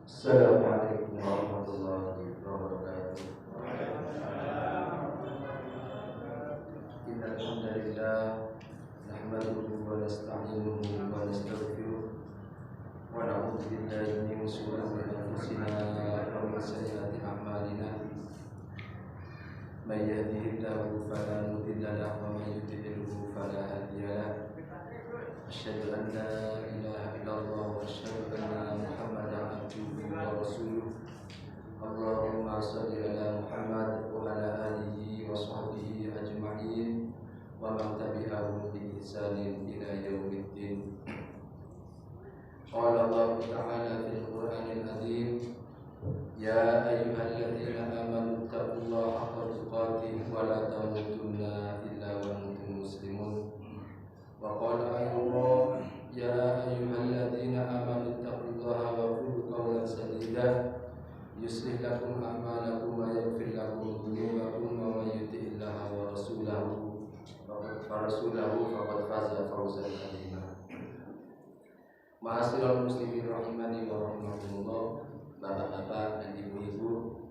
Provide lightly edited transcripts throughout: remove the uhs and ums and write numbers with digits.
Assalamualaikum warahmatullahi wabarakatuh. Innal hamdalillah nahmaduhu wa nasta'inuhu wa nastaghfiruh wa na'udzu billahi min shururi anfusina wa min sayyiati a'malina. May yahdihillahu fala mudilla lahu wa may yudlilhu fala hadiya lahu. Asyhadu an la ilaha illallah wa asyhadu anna Muhammadan abduhu wa rasuluh. Allahumma shalli ala Muhammad wa ala alihi wa sahbihi ajma'in wa man tabi'ahum bi ihsanin ila yaumiddin. Qala Allah ta'ala fil Qur'anil azim, ya ayyuhalladzina amanu taqullaha haqqa tuqatih wa la tamutunna illa wa antum muslimun. Wa qala ayyuhum ya ayyuhalladzina amanu taqullaha wa qulu qawlan sadida yuslih lakum a'malakum wa yaghfir lakum dhunubakum wa may yuti'illaha wa rasulahu faqad faza fawzan 'azima. Ma'asyiral muslimin rahimani wa rahimakumullah, bapak-bapak dan ibu-ibu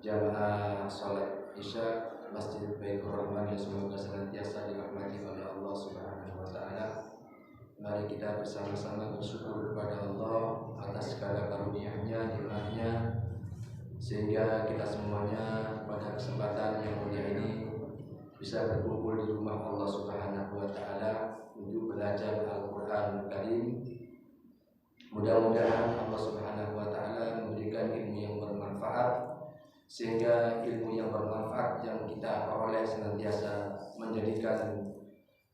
jamaah salat Isya Masjid Baitur Rahman yang semoga senantiasa dirahmati oleh Allah Subhanahu wa taala. Mari kita bersama-sama bersyukur kepada Allah atas segala karunia-Nya, nikmat-Nya, sehingga kita semuanya pada kesempatan yang mulia ini bisa berkumpul di rumah Allah Subhanahu wa taala untuk belajar Al-Qur'an Karim. Mudah-mudahan Allah Subhanahu wa taala memberikan ilmu yang bermanfaat, sehingga ilmu yang bermanfaat yang kita peroleh senantiasa menjadikan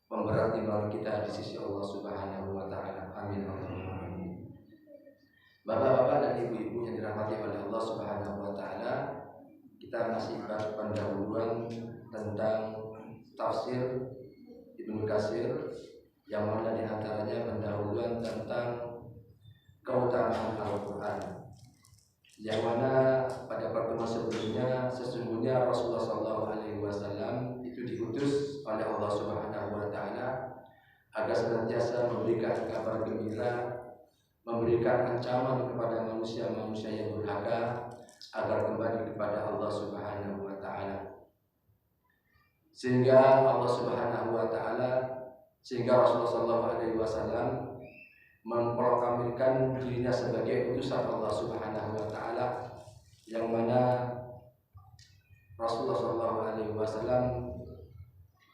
pemberat timbangan kita di sisi Allah Subhanahu wa taala. Amin Allahumma amin. Bapak-bapak dan ibu-ibu yang dirahmati oleh Allah Subhanahu wa taala, kita masih bahas pendahuluan tentang tafsir Ibnu Katsir, yang mana diantaranya pendahuluan tentang keutamaan Al-Quran, yang mana pada pertemuan sebelumnya sesungguhnya Rasulullah SAW itu diutus oleh Allah Subhanahu wa taala agar senantiasa memberikan kabar gembira, memberikan ancaman kepada manusia-manusia yang durhaka agar kembali kepada Allah Subhanahu wa taala. Sehingga Rasulullah SAW memproklamirkan dirinya sebagai utusan Allah Subhanahu wa taala, yang mana Rasulullah SAW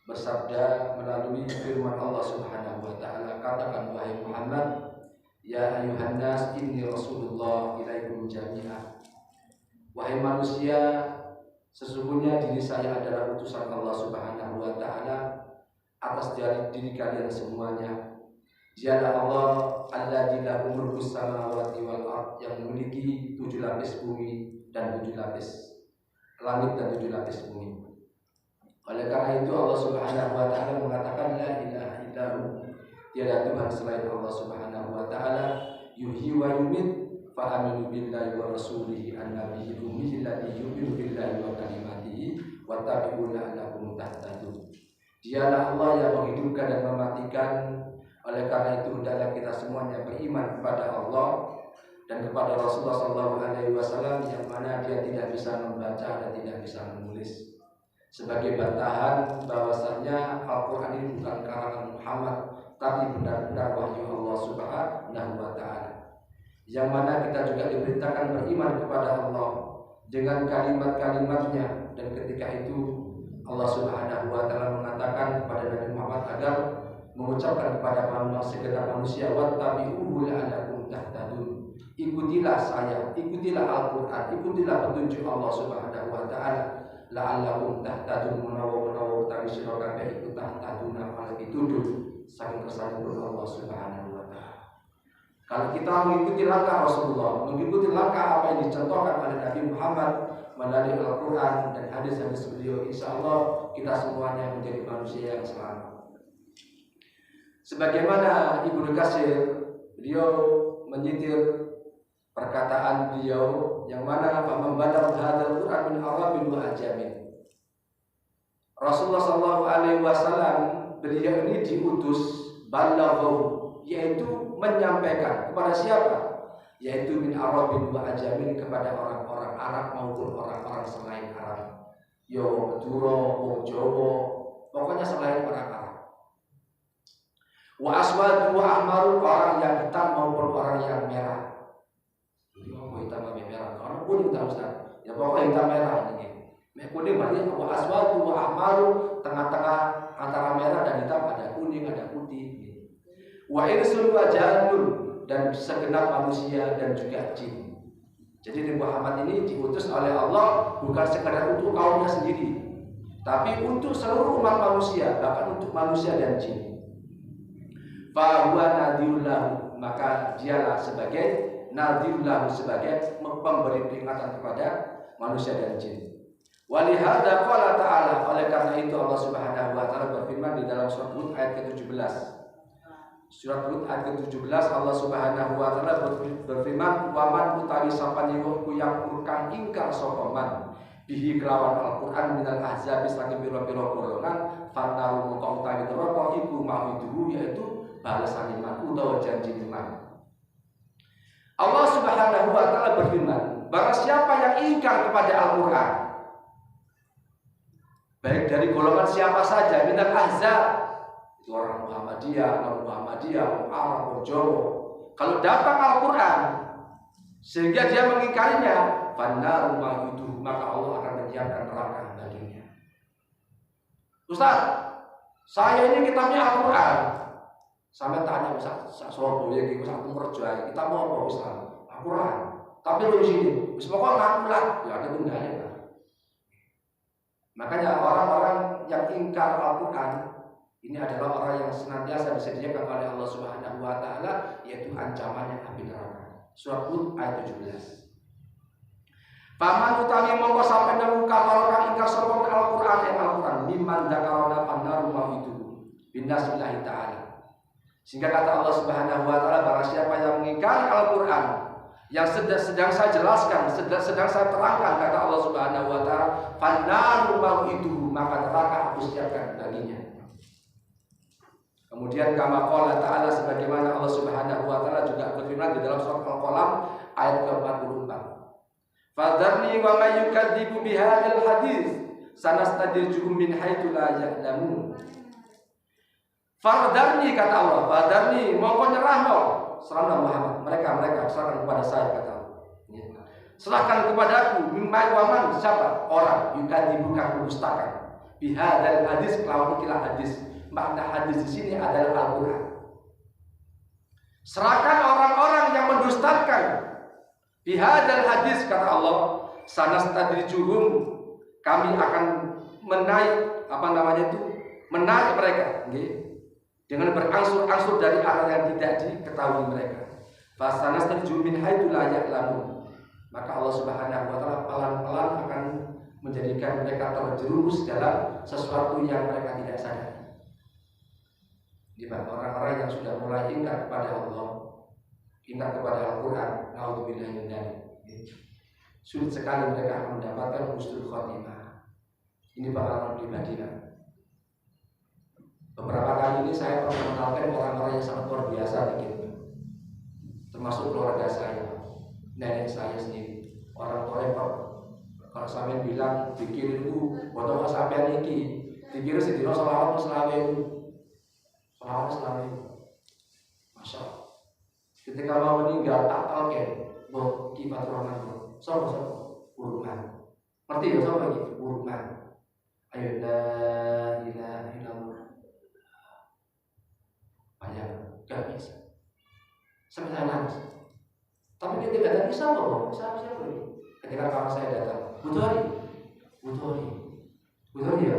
bersabda melalui firman Allah Subhanahu wa taala, katakan wahai Muhammad, ya ayuhan nas inni rasulullah ilaikum jami'ah. Wahai manusia, sesungguhnya diri saya adalah utusan Allah Subhanahu wa taala atas diri kalian semuanya. Dialah Allah alladzi lahu mulkus samawati wal ard, yang memiliki 7 lapis bumi dan 7 lapis langit dan 7 lapis bumi. Oleh karena itu Allah Subhanahu wa taala mengatakan la ilaha illallah, tiada Tuhan selain Allah Subhanahu wa taala, yuhyi wa yumit, fa aminu billahi wa rasulihi annabiyil ummi alladzi yu'minu billahi wa kalimatihi wa tabi'u la'allakum tahtadun. Dialah Allah yang menghidupkan dan mematikan. Oleh karena itu hendaklah kita semuanya beriman kepada Allah dan kepada Rasulullah SAW, yang mana dia tidak bisa membaca dan tidak bisa menulis, sebagai bantahan bahwasanya Al-Quran ini bukan karangan Muhammad, tapi benar-benar wahyu Allah Subhanahu wa taala. Yang mana kita juga diperintahkan beriman kepada Allah dengan kalimat-kalimatnya, dan ketika itu Allah Subhanahu wa taala mengatakan kepada Nabi Muhammad agar mengucapkan kepada segenap manusia, wattabi'uhu la'allakum tahtadun. Ikutilah saya, ikutilah Al-Quran, ikutilah petunjuk Allah Subhanahu wa taala, la'allakum tahtadun, menawa utawi sira kabeh iku tahtadun, malah dituduh saking kersane Allah Subhanahu wa taala. Kalau kita mengikuti langkah Rasulullah, mengikuti langkah apa yang dicontohkan oleh Nabi Muhammad melalui Al-Quran dan hadis-hadis beliau, insyaallah kita semuanya menjadi manusia yang selamat. Sebagaimana Ibnu Katsir, beliau menyitir perkataan beliau yang mana membaca hadzal Quran min Arabin wa ajamin. Rasulullah SAW beliau ini diutus balaghahu, yaitu menyampaikan kepada siapa? yaitu min Arabin wa ajamin, kepada orang-orang Arab maupun orang-orang selain Arab. Yo Madura, wong Jawa, pokoknya selain orang Arab. Wa aswad wa ahmarun, orang yang hitam maupun orang yang merah. Kok hitam sama merah? Orang kuning tak Ustaz. Ya pokoknya hitam merah ini. Kuning berarti wa aswad wa ahmarun, tengah-tengah antara merah dan hitam, ada kuning, ada putih. Wa insun wa jannun, dan segenap manusia dan juga jin. Jadi Nabi Muhammad ini diutus oleh Allah bukan sekadar untuk kaumnya sendiri, tapi untuk seluruh umat manusia, bahkan untuk manusia dan jin. Fa huwa nadhirul lahu, maka dialah sebagai nadhirul lahu, sebagai pemberi peringatan kepada manusia dan jin. Walihada qala ta'ala, oleh karena itu Allah Subhanahu wa taala berfirman di dalam surat Hud ayat ke-17. Surat Hud ayat ke-17 Allah Subhanahu wa taala berfirman, "Wa man utawi sapane wong yang kang ingkar sapa man bihi kelawan Al-Qur'an minal ahzabi saking pira-pira golongan, fanaru moko utawi neraka iku mauduhu, yaitu balasan iman utawa janji iman." Allah Subhanahu wa taala berfirman, barang siapa yang ingkar kepada Al-Qur'an, baik dari golongan siapa saja, minal ahzab, itu orang Muhammadiyah, orang Arab, orang Jawa, kalau datang Al-Quran sehingga dia mengingkarinya, fannaru ma'uduh, maka Allah akan menyiapkan neraka baginya. Ustaz, saya ini kitabnya Al-Quran. Sampai tanya Ustaz, Surabaya gitu, Ustaz Merjai, kita mau apa Ustaz? Al-Quran. Tapi lu di sini, pokoknya ngaku lah, ya ada tunggalnya kan. Makanya orang-orang yang ingkar Al-Quran ini adalah orang yang senantiasa disediakan oleh Allah Subhanahu wa taala, yaitu ancamannya api neraka. Surat Hud ayat 17. Paman utami mongko sampai nemu kafar kang ingkar sapa Al-Qur'an ing Al-Qur'an mimman dzakarana pannaru wa itu binasbillahi taala. Sehingga kata Allah Subhanahu wa taala, barang siapa yang mengingkari Al-Qur'an yang sedang saya jelaskan, sedang saya terangkan, kata Allah Subhanahu wa taala, pannaru wa itu, maka neraka aku siapkan baginya. Kemudian kama qala ta'ala, sebagaimana Allah Subhanahu wa taala juga berfirman di dalam surat Al-Qalam ayat ke-44. Fadharni wa may yukadzibu bihadzal hadits sanastadrijuhum min haitsu la ya'lamun. Fadharni, kata Allah, fadharni, mongko nyerahno, serahno Muhammad, mereka serahkan kepada saya, kata Allah. Serahkan kepadaku mimma waman, siapa orang yukadzibu kang dustakan bihadzal hadits, kelawan ikilah hadis. Makna hadis di sini adalah Al-Quran. Serahkan orang-orang yang mendustakan bihadzal hadis, kata Allah, sanastadrijuhum, kami akan menaik menaik mereka, dengan berangsur-angsur dari arah yang tidak diketahui mereka. Fasanastadrijuhum min haitsu la ya'lamun, maka Allah Subhanahu wa taala pelan-pelan akan menjadikan mereka terjerumus dalam sesuatu yang mereka tidak sadari. Orang-orang yang sudah mulai ingkar kepada Allah, ingkar kepada Al-Quran, naudzubillah min dzalik, sulit sekali mereka mendapatkan husnul khotimah. Ini pengalaman pribadi kan. Beberapa kali ini saya pernah mengenalkan orang-orang yang sangat luar biasa begitu, termasuk keluarga saya, nenek saya sendiri, orang tua repot. Kalau sampai bilang pikir itu bodoh sampean iki, pikir sedina selawat selawe. Masya Allah. Ketika mau meninggal tak talken, boh kifat rohman boh, sopo uruman. Ngerti ya sopo lagi uruman. Ayo la ilaha illallah. Banyak gak bisa. Sampai saya nangis. Tapi ketika tadi siapa siapa lagi? Ketika kakak saya datang, butuh hari ya.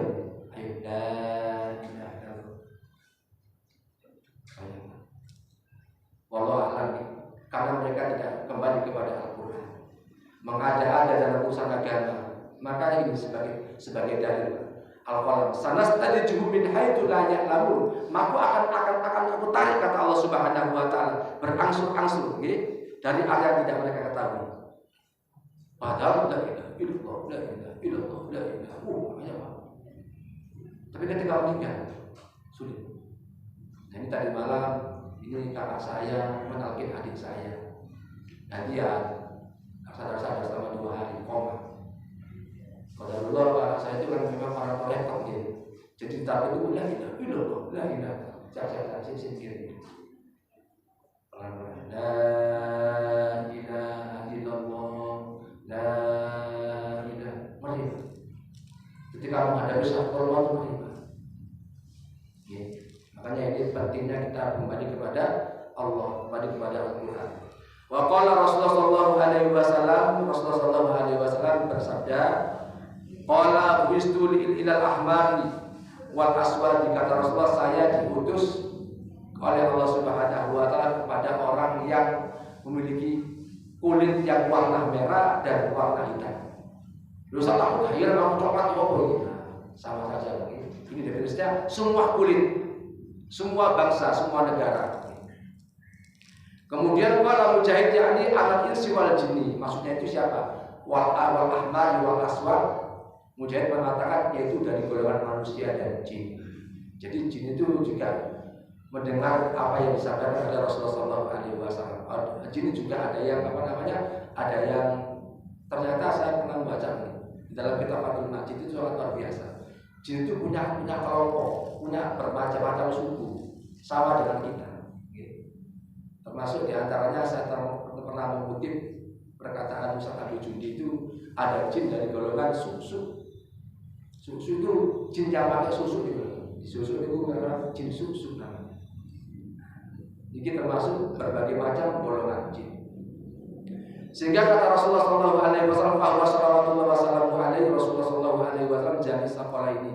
Ayo la ilaha illallah. Wallahu a'lam, karena mereka tidak kembali kepada Al-Quran, mengada-ada dalam urusan agama, maka ini sebagai dalil. Al-Qalam sanastadrijuhum min haitsu la ya'lamun, maka akan aku tarik, kata Allah Subhanahu wa taala, berangsur-angsur dari area yang tidak mereka ketahui. Padahal la ilaha illallah. Tapi ketika meninggal sulit. Nah, ini tadi malam ini kakak saya menalkin adik saya. hadiah sadar-sadar selama 2 hari koma. Qadarullah anak saya itu kan memang para kolektor gitu. Jadi tapi itu la ilaha caca sendiri. Pelan-pelan. La ilaha illallah. La ilaha. Mari. Ketika menghadapi satu Allah itu mari. Makanya ini pentingnya kita kembali kepada Allah, kembali kepada Al-Quran. Wa qala Rasulullah sallallahu alaihi wasallam bersabda, qala buistu ilal ahmari wal aswad, kata Rasulullah, saya diutus oleh Allah Subhanahu wa taala kepada orang yang memiliki kulit yang warna merah dan warna hitam. Dosa takut akhir kamu coklat gitu. Sama saja lagi. Ini definisinya semua kulit, semua bangsa, semua negara. Kemudian qala Mujahid yakni anak insi wal jinni, maksudnya itu siapa? Wal ahmar wal aswad. Mujahid mengatakan yaitu dari golongan manusia dan jin. Jadi jin itu juga mendengar apa yang disampaikan oleh Rasulullah SAW. Jin juga ada yang ada yang ternyata saya pernah membaca di dalam kitab Fathul Majid itu sangat luar biasa. Jin itu punya kelompok, punya bermacam-macam suku, sama dengan kita. Termasuk diantaranya saya pernah mengutip perkataan Ustaz Abdul Jundi itu ada jin dari golongan susu. Susu itu jin yang pakai susu itu. Susu itu memang jin susu namanya. Ini termasuk berbagai macam golongan jin. Sehingga kata Rasulullah sallallahu alaihi wasallam, Rasulullah sallallahu alaihi wasallam jadi sekolah ini.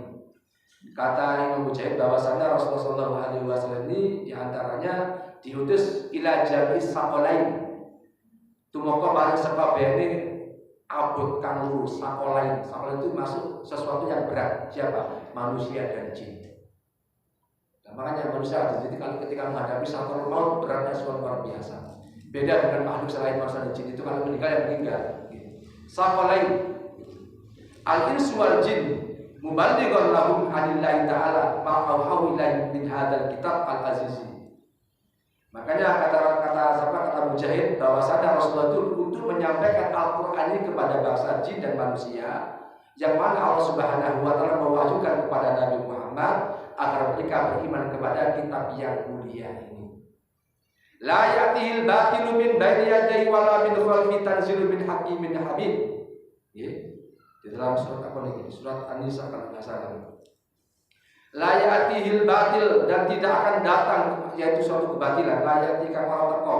Kata Imam Mujahid bahwasanya Rasulullah sallallahu alaihi wasallam ini diantaranya diutus ila jami sakolain. Tumoko bareng sekabehane abot kang lurus sakolain. Sakolain itu masuk sesuatu yang berat. Siapa? Manusia dan jin. Nah, makanya manusia jadi ketika menghadapi sakaratul maut beratnya suatu luar biasa. Beda dengan makhluk selain manusia dan jin, itu kalau meninggal yang meninggal. Sakolain al-insu wal jin muballighun lahum anillahi ta'ala ma'auhaw ilaihi min hadzal kitab al-azizi. Makanya kata Mujahid bahwasanya Rasulullah itu untuk menyampaikan Al-Qur'an ini kepada bangsa jin dan manusia, yang mana Allah Subhanahu wa taala mewahyukan kepada Nabi Muhammad agar mereka beriman kepada kitab yang mulia ini. La ya'tihil batilu min baini yadayhi wala min khalfihi tanzilu min hakimin hamid. Di dalam surat apa nih? Surat An-Nisa kalau nggak salah. La ya'tihil batil, dan tidak akan datang, yaitu suatu kebatilan. La ya'ti kang ora teko.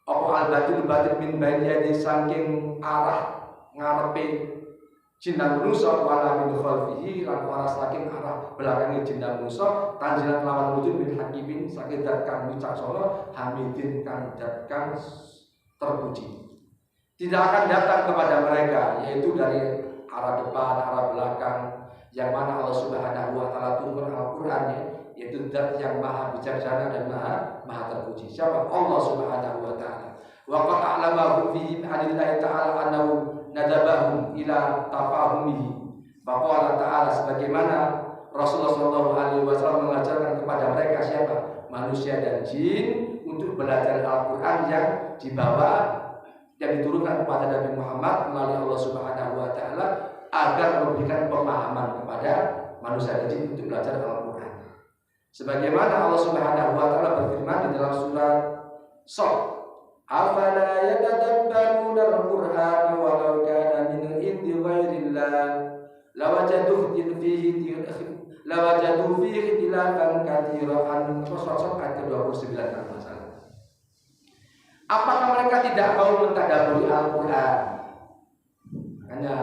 Apa al-batil min baini yadayhi saking arah ngarepe jin dan manusia wala min khalfihi lan ora saking arah belakange jin dan manusia tanjilan lawan wujud min hakimin saking dat kang wicaksana hamidin kang dat kang terpuji. Tidak akan datang kepada mereka, yaitu dari arah depan, arah belakang, yang mana Allah Subhanahu wa taala turunkan Al-Qur'an, yaitu zat yang maha bijaksana dan maha terpuji. Siapa? Allah Subhanahu wa taala. Wa qad a'lamahu fihi anillahi ta'ala annahu nadabahum ila tafahumihi. Faqala ta'ala, sebagaimana Rasulullah sallallahu alaihi wasallam mengajarkan kepada mereka siapa? Manusia dan jin untuk belajar Al-Qur'an yang dibawa yang diturunkan kepada Nabi Muhammad melalui Allah Subhanahu wa taala agar memberikan pemahaman kepada manusia dan jin untuk belajar Al-Qur'an. Sebagaimana Allah Subhanahu wa taala berfirman di dalam surat Shad, afala yatadabbaruna al-Qur'ana walau kana min indi ghairillah lawajadu fihi ikhtilafan katsiran. Surat ayat 29 kalau masalah. Apakah mereka tidak mau mentadabburi Al-Qur'an? Makanya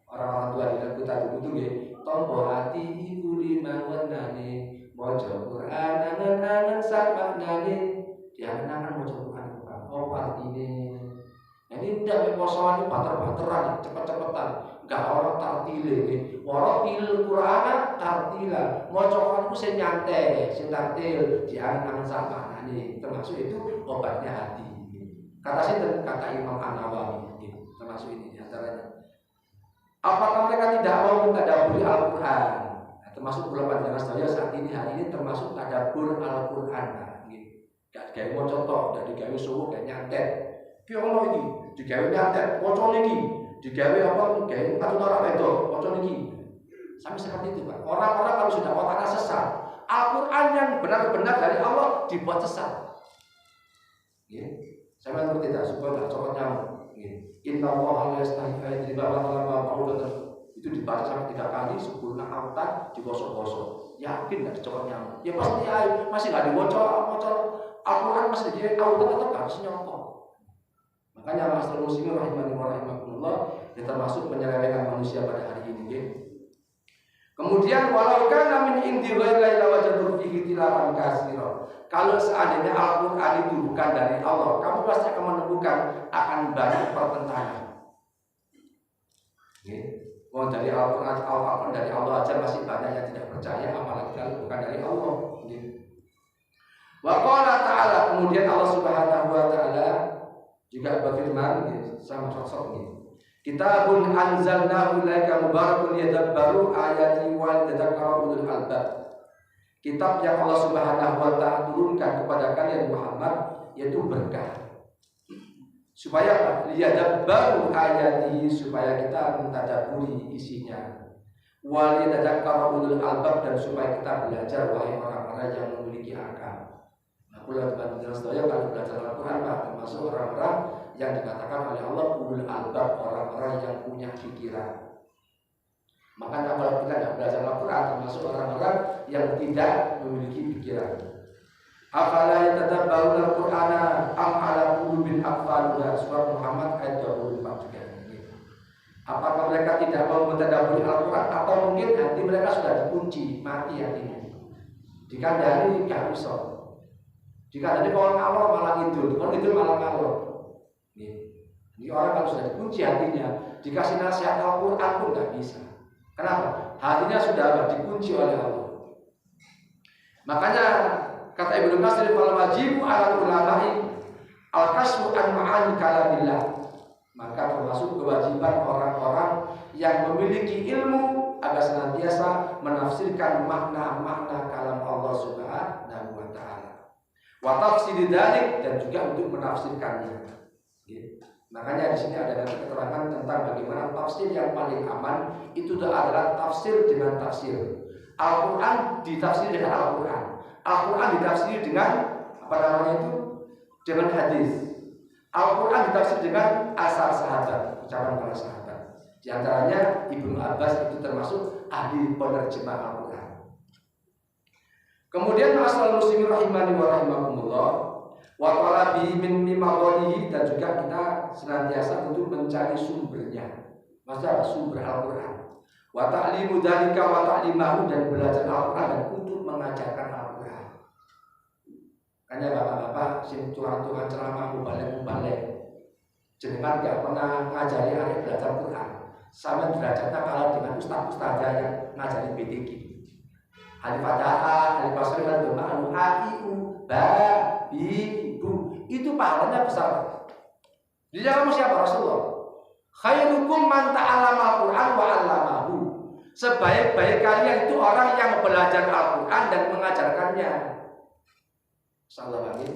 orang-orang tua di kita itu nggih, tombo ati iku limanane maca Qur'an angen-angen sak maknane. Diangen-angen maca Qur'an apa artine? Ini ndak posoan banter-banteran, cepet-cepetan. Enggak orang tartile nggih. Waratil Qur'ana tartila. Maca Qur'an ku sing nyantai, sing tartil, diangen-angen sak maknane. Termasuk itu obatnya hati. Kata sinten? Kata Imam An-Nawawi, termasuk ini diantaranya. Apakah mereka tidak mau mentadabburi Al-Qur'an? Nah, termasuk bulan panjenengan sedaya saat ini hari ini termasuk tadabbur Al-Qur'an. Gak digawe maca tok, gak digawe suwu, gak nyantet. Ki ono iki, digawe nyantet, waca niki, digawe apa digawe aturan wedok, waca niki. Sampai seperti itu, Pak. Orang-orang kalau sudah otaknya sesat, Al-Qur'an yang benar-benar dari Allah dibuat sesat. Saya ngerti tidak supaya tidak copot nyamuk. Inna Allah yastahi ayat bawah lama itu dibaca sampai 3 kali sebelum autan digosok-gosok. Yakin nggak dicopot nyamuk? Ya pasti masih nggak dibocor Al-Quran masih dia autan tetap harus nyopot. Makanya Master Muslimin rahimani wa rahimakumullah yang termasuk penyelewengan manusia pada hari ini. Kemudian walau kana min indi ghairi lawajadu fihi tilafan katsira. Kalau seandainya Al-Qur'an itu bukan dari Allah, kamu pasti akan menemukan akan banyak pertentangan. Oh, dari Al-Qur'an dari Allah aja masih banyak yang tidak percaya, apalagi kalau bukan dari Allah. Wa qala ta'ala, kemudian Allah Subhanahu wa taala juga berfirman sama sosok ini. Kitabun anzalnahu ilaika mubarakun yadabbaru ayati wa yatadhakkaru ulul albab. Kitab yang Allah Subhanahu wa taala turunkan kepada kalian Muhammad yaitu berkah. Supaya liyadabbaru ayati, supaya kita mentadabburi isinya. Wa yatadhakkaru ulul albab, dan supaya kita belajar wahai orang-orang yang memiliki akal. Nah, teman-teman sekalian, kalau belajar Al-Qur'an termasuk orang-orang yang dikatakan oleh Allah ulul albab, orang-orang yang punya pikiran. Makanya kalau kita tidak belajar Al-Quran termasuk orang-orang yang tidak memiliki pikiran. Afala yatadabbaruna al-Qur'ana am ala qulubin aqfaluha, surah Muhammad ayat 24 juga. Apakah mereka tidak mau mentadabburi Al-Quran, atau mungkin hati mereka sudah dikunci, mati hatinya. Dikandani gak bisa. Dikandani kalau ngalor malah ngidul, kalau ngidul malah ngalor. Ini orang kalau sudah dikunci hatinya, dikasih nasihat Al-Quran pun gak bisa. Kenapa? Hatinya sudah dikunci oleh Allah. Makanya kata Ibnu Katsir, fal wajibu 'ala ulama'i al-kasfu an ma'ani kalamillah. Maka termasuk kewajiban orang-orang yang memiliki ilmu agar senantiasa menafsirkan makna-makna kalam Allah Subhanahu wa taala. Wa tafsir dzalik, dan juga untuk menafsirkannya. Makanya di sini ada keterangan tentang bagaimana tafsir yang paling aman itu adalah tafsir dengan tafsir. Al-Quran ditafsir dengan Al-Quran. Al-Quran ditafsir dengan apa namanya itu? Dengan hadis. Al-Quran ditafsir dengan asar sahabat, ucapan para sahabat. Di antaranya Ibnu Abbas itu termasuk ahli penerjemah Al-Quran. Kemudian masalah muslimin rahimani wa rahimakumullah, wa talabi min mimadhihi, dan juga kita senantiasa untuk mencari sumbernya. Maksudnya sumber Al-Qur'an. Wa ta'limu dzalika wa ta'limahu, dan belajar Al-Qur'an dan untuk mengajarkan Al-Qur'an. Kayaknya bapak-bapak sing curang-curang ceramah mubalik-mubalik. Jenengan gak pernah ngajari anak belajar Al-Qur'an. Sama derajatnya kalah dengan ustaz-ustazah yang ngajari BTG. Alif Fatihah, Alif Basrah, dan Ma'anu A-I-U, Ba, Bi, Ibu. Itu pahalanya besar. Di dalam siapa? Rasulullah. Khairukum man ta'allama al-Qur'an wa 'allamahu. Sebaik-baik kalian itu orang yang belajar Al-Qur'an dan mengajarkannya. Salah lagi.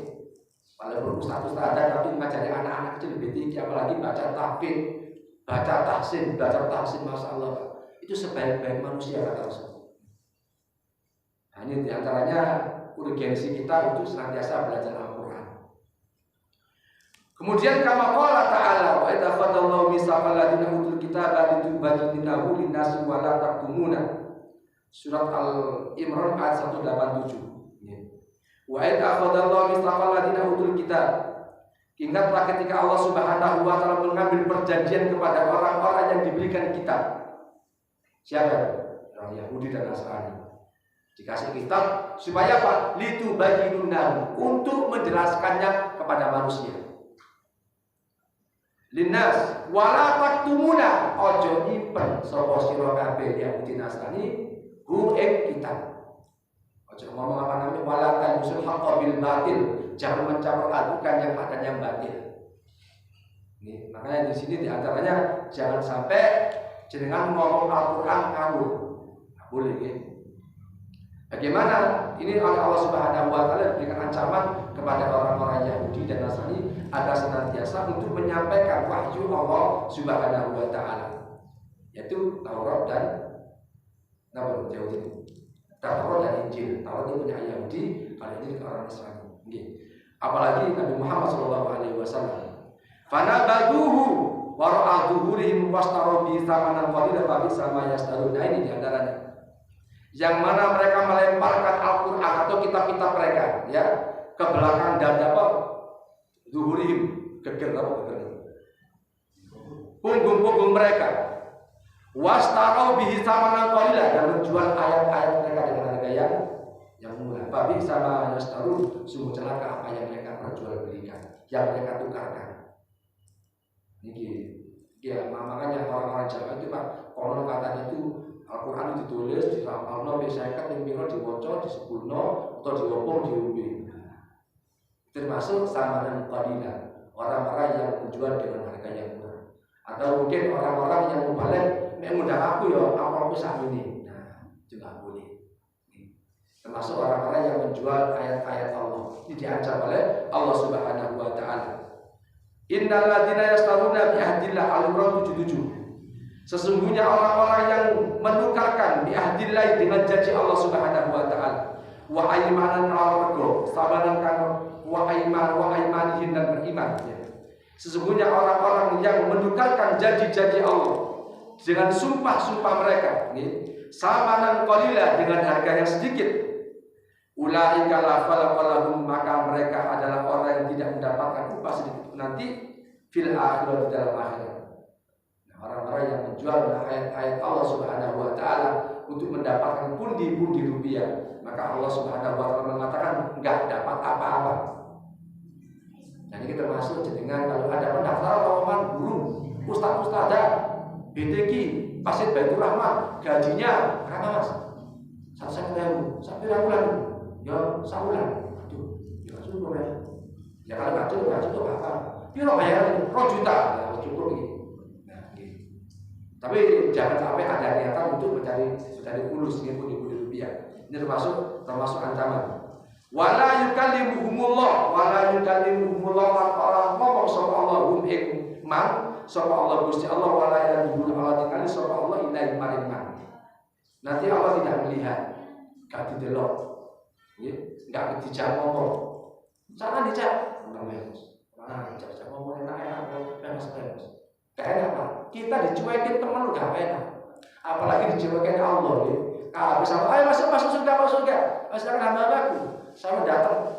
Walaupun ustaz-ustazah tapi mengajari anak-anak kecil lebih tinggi, apalagi baca tahfidz, baca tahsin, belajar tahsin, masyaallah. Itu sebaik-baik manusia kata Rasulullah. Nah, ini diantaranya urgensi kita untuk senantiasa belajar Al-Quran. Kemudian kama qala ta'ala wa idza qadallahu mitsaqal ladzina utul kitaba litubayyinahu lin-nasi wa la taktumuna. Surat Al-Imran ayat 187. Wa idza qadallahu mitsaqal ladzina utul kitab. Ingatlah ketika Allah Subhanahu wa taala mengambil perjanjian kepada orang-orang yang diberikan kitab. Siapa? Orang Yahudi dan Nasrani. Dikasih kitab supaya apa? Litubayyinunnahu, untuk menjelaskannya kepada manusia. Linnas wala taktumuna, ojo nyimpen sapa sira kabeh Yahudi Nasrani hu ing kitab. Ojo ngomong apa namanya wala tanusul haqqo bil batil, jangan mencampur adukan yang hak dan yang batil. Ini makanya di sini diantaranya jangan sampai jenengan ngomong Al-Qur'an ngawur. Boleh nggih. Bagaimana ini oleh Allah Subhanahu wa taala diberikan ancaman kepada orang-orang Yahudi dan Nasrani agar senantiasa untuk menyampaikan wahyu Allah Subhanahu wa taala, yaitu Taurat dan Yahudi. Taurat dan Injil. Taurat itu punya Yahudi, kalau Injil ke orang Nasrani. Apalagi Nabi Muhammad SAW. Fanabaduhu wa ra'aduhurihim wastaru bi thamanan qalilan fa bi'sa yastarun. Nah, ini diantaranya. Yang mana mereka melemparkan Al-Quran atau kitab-kitab mereka, ya, ke belakang dada apa? Zuhurihim, geger punggung mereka. Wastarau bihi thamanan qalilan, dan menjual ayat-ayat mereka dengan harga yang murah. Babi sama yastaru, sungguh celaka apa yang mereka perjualbelikan, yang mereka tukarkan. Ini ya, makanya orang-orang Jawa itu Pak, konon katanya itu Al-Quran ditulis di rapalno besakat yang piro diwaca disebutno atau diopong diombe. Termasuk samanan qalilan, orang-orang yang menjual dengan harga yang murah. Atau mungkin orang-orang yang membalik, nek ngundang aku ya apa sak ini. Nah, itu enggak boleh. Termasuk orang-orang yang menjual ayat-ayat Allah. Ini diancam oleh Allah Subhanahu wa taala. Innal ladzina yastaruna bi ahdillah Al-Imran 77. Sesungguhnya orang-orang yang menukarkan bi ahdillah dengan janji Allah Subhanahu wa taala. Wa aimanan al-rego, sabaran kan wa aimanihin dan beriman. Sesungguhnya orang-orang yang menukarkan janji-janji Allah dengan sumpah-sumpah mereka, samanan qalila, dengan harga yang sedikit. Ulaika la falaqalahum, maka mereka adalah orang yang tidak mendapatkan upah sedikit nanti fil akhirah, di dalam akhirat. Orang-orang yang menjual ayat-ayat Allah Subhanahu wa taala untuk mendapatkan pundi-pundi rupiah, maka Allah Subhanahu wa taala mengatakan enggak dapat apa-apa. Nah, ini termasuk jenengan kalau ada pendaftaran lowongan guru, ustaz-ustazah, BTQ, Pasir Baitur Rahman, gajinya berapa Mas? 1.000 sampai bulan. Ya, sahulan. Aduh, ya cukup ya. Ya kalau nggak cukup apa? Piro bayaran 2 juta, ya cukup ini. Tapi jangan sampai ada niatan untuk mencari fulus, pundi-pundi rupiah. Ini termasuk ancaman. Wala yukallimuhumullah, orang ngomong sapa Allah hum ing man, sapa Allah Gusti Allah, wala yanzuru Allah tinggali sapa Allah ilaihi maring man. Nanti Allah tidak melihat, gak didelok, gak dijak ngomong. Jangan dijak, dijak ngomong enak-enak, beres. Gak enak Pak. Kita dicuekin teman lu gak enak. Apalagi dicuekin Allah. Bisa, ayo masuk surga. Masuk hamba aku. Saya datang.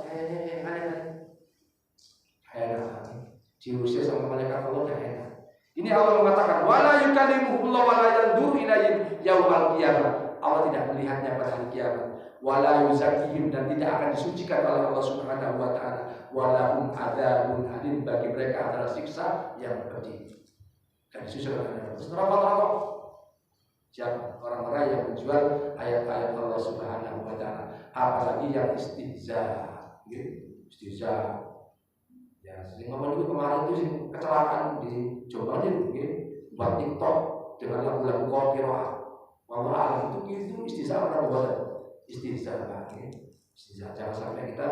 Enak. Diusir sama malaikat Allah gak enak. Ini Allah mengatakan, wala yukallimuhullah wala yanzuru ilaihi yaumal qiyamah. Allah tidak melihatnya pada hari kiamat. Wala yuzakkihim, dan tidak akan disucikan oleh Allah Subhanahu wa taala. Walahum adzabun alim, bagi mereka adalah siksa yang pedih. Dan disusul oleh neraka. Siapa? Orang-orang yang menjual ayat-ayat Allah Subhanahu wa taala, apalagi yang istihza. Ya, sing ngomong itu kemarin itu sing kecelakaan di Jombang itu, buat TikTok dengan lagu-lagu qiraah. Wallah alam itu istihza atau bukan? Istihza, istihza. Jangan sampai kita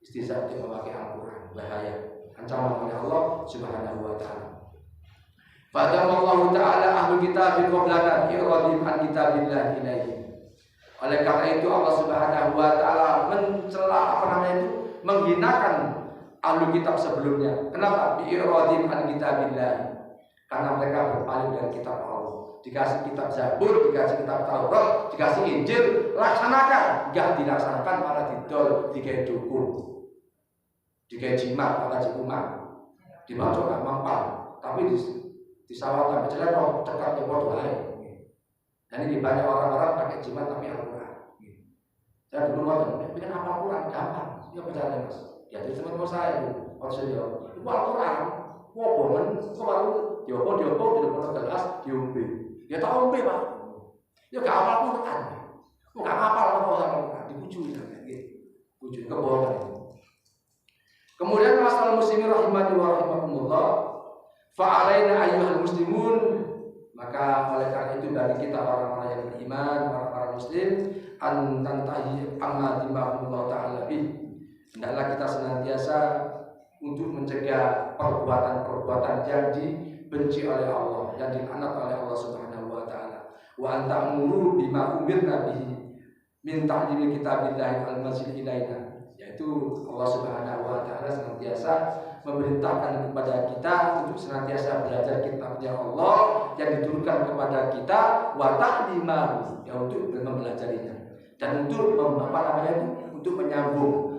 istihza untuk memakai Al-Quran, bahaya. Ancaman oleh Allah Subhanahu wa taala. Fadamallahu ta'ala ahlu kitabin qablana iradim an kitabillah ilaihi. Oleh karena itu Allah Subhanahu wa taala mencela menghinakan ahlu kitab sebelumnya. Kenapa? Iradim an kitabillah. Karena mereka berpaling dari kitab Allah. Dikasih kitab Zabur, dikasih kitab Taurat, dikasih Injil, laksanakan. Enggak dilaksanakan, malah didol, dikai dukun, dikai jimat, malah jimat, dibaca gak mampan. Tapi di sawah berjalan roh dekat di bodoh lain. Dan ini banyak orang-orang pakai jimat tapi Al-Quran. Saya dulu ngomong, bikin apa Al-Quran gampang. Ya berjalan Mas. Ya itu teman-teman saya itu. Maksudnya itu Al-Quran. Wobongan, kemarin diopong di depan gelas diumpi. Ya tahu umpi Pak. Ya gak hafal Al-Quran. Gak hafal Al-Quran. Dibujui bujui kebohongan. Kemudian masalah muslimin rahimani wa rahimakumullah. Fa'alaina ayyuhal muslimun, Maka oleh karena itu bagi kita orang-orang yang beriman, orang-orang muslim, an tantahi amma dimahullah ta'ala bih, hendaklah kita senantiasa untuk mencegah perbuatan-perbuatan yang dibenci oleh Allah, yang dilaknat oleh Allah Subhanahu wa taala. Wa antamuru bima umirna bihi min ta'limi kitabillahi al-mazil ilaina, yaitu Allah Subhanahu wa taala senantiasa memerintahkan kepada kita untuk senantiasa belajar kitabnya Allah yang diturunkan kepada kita, wa ta'limahu, ya untuk mempelajarinya dan untuk untuk menyambung.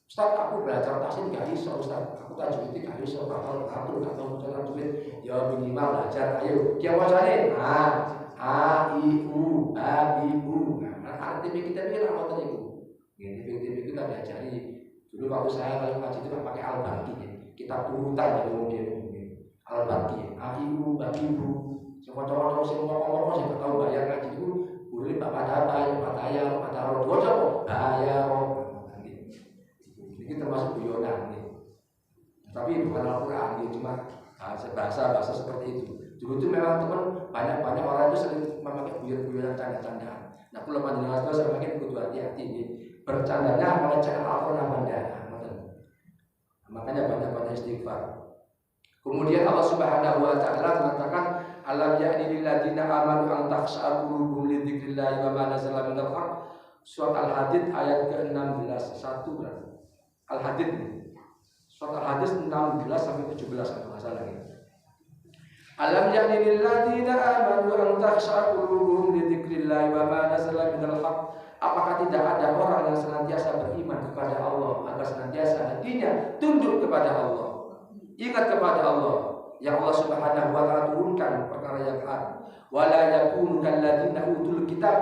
Ustaz, aku belajar tahsin gak iso, Ustaz, aku tajwid gak iso, aku gak tahu tajwid, ya minimal belajar, ayo dia wajane a i u a i u. Nah, TV kita ini apa tadi itu? TV kita diajari dulu waktu saya kalau ngaji itu pakai al-baqi, kitab urutan dari mungkin al-baqi, a i u ba i bu. Semua ngomong saya tahu bayar ngaji itu boleh bapak data, bapak tayar, bapak taruh dua coba bayar. Ini termasuk guyonan nih. Tapi bukan Al-Quran, dia cuma bahasa seperti itu. Dulu itu memang teman banyak orang itu sering memakai guyon-guyonan canda-candaan. Nah, kalau panjenengan itu saya makin kudu hati-hati nih. Bercandanya melecehkan Al-Quran Anda. Makanya banyak-banyak istighfar. Kemudian Allah Subhanahu wa taala mengatakan alam ya'ni lil ladzina amanu an takhsha'a qulubuhum li dzikrillah wa ma nazala minal haqq. Surat Al-Hadid ayat ke-16 1 berarti. Al-Hadid, surat Al-Hadid 16 sampai 17 kalau nggak salah ini. Alam ya'ni lil ladzina amanu an takhsha'a qulubuhum li dzikrillah wa ma nazala minal haqq. Apakah tidak ada orang yang senantiasa beriman kepada Allah agar senantiasa hatinya tunduk kepada Allah, ingat kepada Allah yang Allah Subhanahu wa taala turunkan perkara yang hak. Wala yakunu kalladzina utul kitab,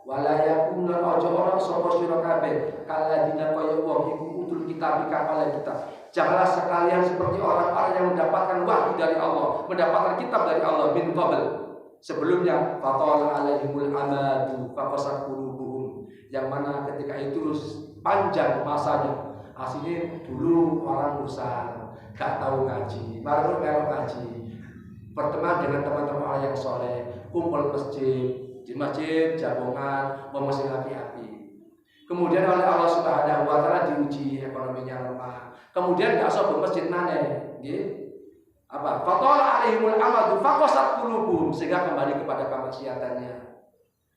wala yakunu orang sapa sira kabeh kalladzina kaya wong iku utul kitab kapal kitab. Janganlah sekalian seperti orang-orang yang mendapatkan wahyu dari Allah, mendapatkan kitab dari Allah min qabl. Sebelumnya fatala alaihimul amadu faqasat qulubuhum, yang mana ketika itu panjang masanya. Aslinya dulu orang besar gak tahu ngaji, baru melok ngaji, berteman dengan teman-teman orang yang soleh, kumpul masjid, di masjid jagongan, memesan api-api. Kemudian oleh Allah Subhanahu wa taala diuji ekonominya lemah. Kemudian gak usah bermasjid maneh, nggih. Apa? Fatala alaihimul amadu faqasat qulubuhum, sehingga kembali kepada kemaksiatannya.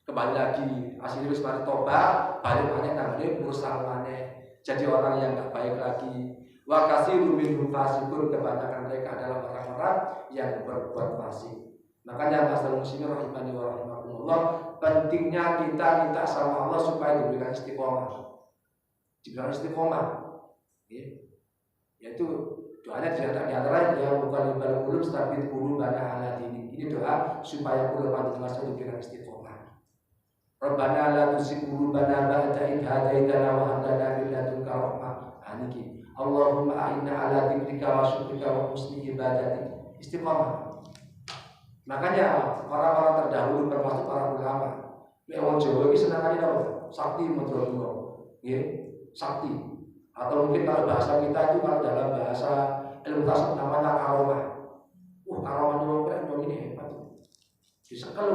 Kembali lagi, asli wis mari tobat, balik maneh nang mursal maneh. Jadi orang yang enggak baik lagi. Wa katsirun minhum fasiqun, kebanyakan mereka adalah orang-orang yang berbuat fasik. Makanya masalah muslimin rahimani wa rahimakumullah, pentingnya kita minta sama Allah supaya diberikan istiqomah. Diberikan istiqomah. Yaitu doanya di antara yang bukan libal qulub sabit qulubana ala dini. Ini doa supaya qulub panjenengan diberikan istiqomah. Rabbana la tuzigh qulubana ba'da idh hadaitana wa hab lana min ladunka rahmah. Aniki Allahumma a'inna ala dzikrika wa syukrika wa husni ibadatik. Istiqomah. Makanya orang-orang terdahulu termasuk para ulama, nek wong Jawa iki senengane apa? Sakti Madura. Nggih, sakti. Atau mungkin kalau bahasa kita itu, kalau dalam bahasa ilmu tasawuf namanya karomah. Karomah itu keren ini hebat. Disekel,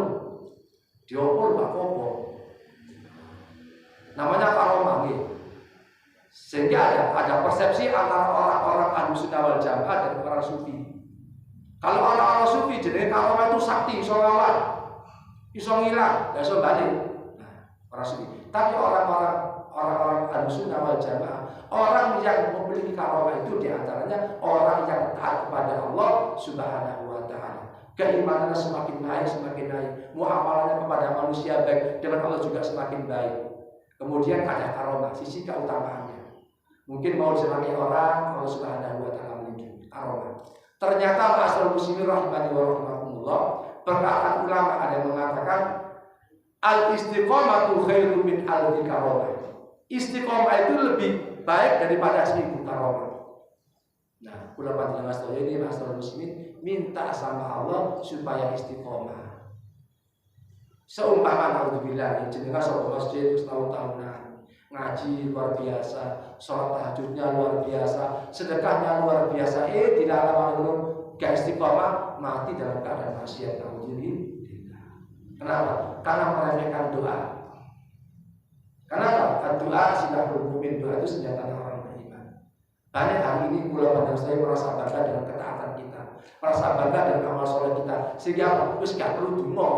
diopol gak apa-apa. Namanya karomah nih. Sehingga ada persepsi antara orang-orang Ahlussunnah wal Jamaah dan orang sufi. Kalau orang-orang sufi jenenge karomah itu sakti, iso ngawal, iso ngilang, gak iso balik. Nah, orang sufi. Tapi orang-orang Ahlussunnah wal Jamaah, orang yang memiliki karomah itu diantaranya orang yang taat kepada Allah Subhanahu wa taala. Keimanannya semakin naik, muamalahnya kepada manusia baik, dengan Allah juga semakin baik. Kemudian ada karomah, sisi keutamaannya. Mungkin mau disenangi orang, Allah Subhanahu wa taala melindungi karomah. Ternyata asal muslimin rahimani wa rahimakumullah, perkataan ulama ada yang mengatakan al-istiqomatu khairum min alfi karomah. Istiqomah itu lebih baik daripada 1000 karomah. Nah, kula panjenengan sedaya ini masalah muslimin minta sama Allah supaya istiqomah. Seumpama naudzubillah jenengan sok masjid terus tahun-tahunan, ngaji luar biasa, sholat tahajudnya luar biasa, sedekahnya luar biasa, tidak lama dulu gak istiqomah, mati dalam keadaan maksiat. Kenapa? Karena meremehkan doa. Kenapa? Doa silahul mu'min, doa itu senjata orang beriman. Banyak hari ini kula pandang saya merasa bangga dengan ketaatan kita, merasa bangga dengan amal soleh kita, sehingga apa? Wis gak perlu dungo,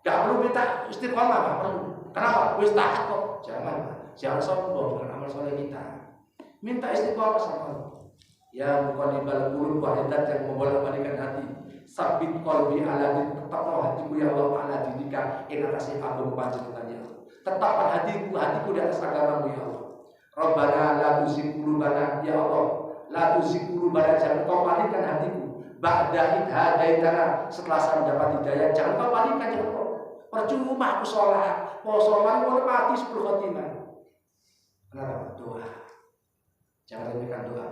gak perlu minta istiqomah, gak perlu. Kenapa? Wis taat kok. Jangan sombong dengan amal soleh kita. Minta istiqomah sama Allah. Ya muqallibal qulub wahidat yang membolak-balikkan hati. Sabit qalbi ala din, tetaplah hatiku ya Allah ala dinika ing atase agama panjenengan ya Allah. Tetapkan hatiku di atas agamamu ya Allah. Rabbana la tuzigh qulubana ya Allah. La tuzigh qulubana, jangan kau palingkan hatiku. Ba'da idh hadaitana, setelah saya mendapat hidayah, jangan kau palingkan ya Allah. Percuma aku sholat, poso mari mati 10 khotimah. Kenapa? Doa. Jangan remehkan doa.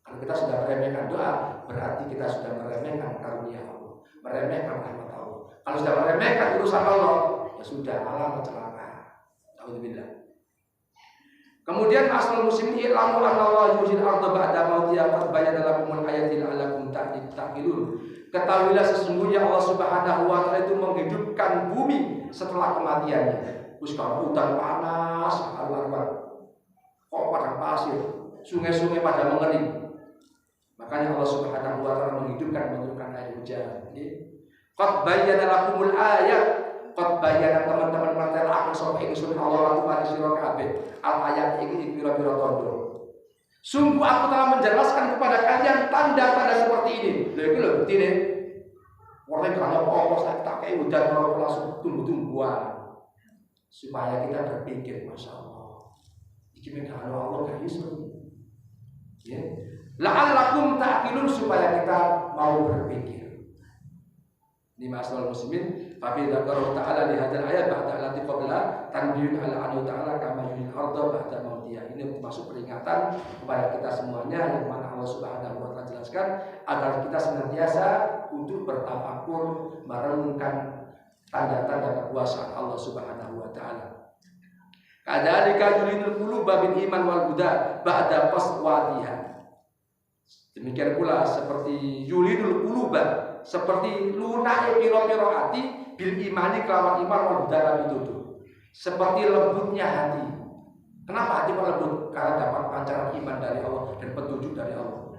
Kalau kita sudah meremehkan doa, berarti kita sudah meremehkan karunia Allah, meremehkan rahmat Allah. Kalau sudah meremehkan urusan Allah, ya sudah, alamat celaka. Alhamdulillah. Kemudian asal muslimin ilamu anna Allah yuhil arda ba'da mautiha qad bayyana lakumul ayati la'allakum ta'qilun. Ketahuilah sesungguhnya Allah Subhanahu wa taala itu menghidupkan bumi setelah kematiannya. Terus kalau hutan panas, keluar kok padang pasir, sungai-sungai pada mengering. Makanya Allah Subhanahu wa taala menghidupkan air hujan. Qad bayyana lakumul ayat, qad bayyana teman-teman martela akan sapa ingsun Allah lakum maring sira kabeh. Al ayat iki pira-pira tanda. Sungguh aku telah menjelaskan kepada kalian tanda-tanda seperti ini. Lha iki lho buktine. Ora kalau apa tak kayak hujan langsung tumbuh-tumbuhan. Supaya kita berpikir, Masya Allah, ini kalau Allah gak iso ya. La'allakum ta'qilun, supaya kita mau berpikir. Ini masalah muslimin. Tapi dzakara ta'ala di hadzal ayat ba'da allati qabla tanbihun ala anhu ta'ala kama yunil arda ba'da mautiha. Ini termasuk peringatan kepada kita semuanya yang mana Allah Subhanahu wa taala jelaskan agar kita senantiasa untuk bertafakur, merenungkan tanda-tanda kekuasaan Allah Subhanahu wa taala. Kadzalika yuridul quluba bil iman wal huda ba'da qaswatiha. Demikian pula seperti yuridul quluba, seperti lunake pira-pira hati bil imani kelawan iman wal huda lan pitutur. Seperti lembutnya hati. Kenapa hati lembut? Karena dapat pancaran iman dari Allah dan petunjuk dari Allah.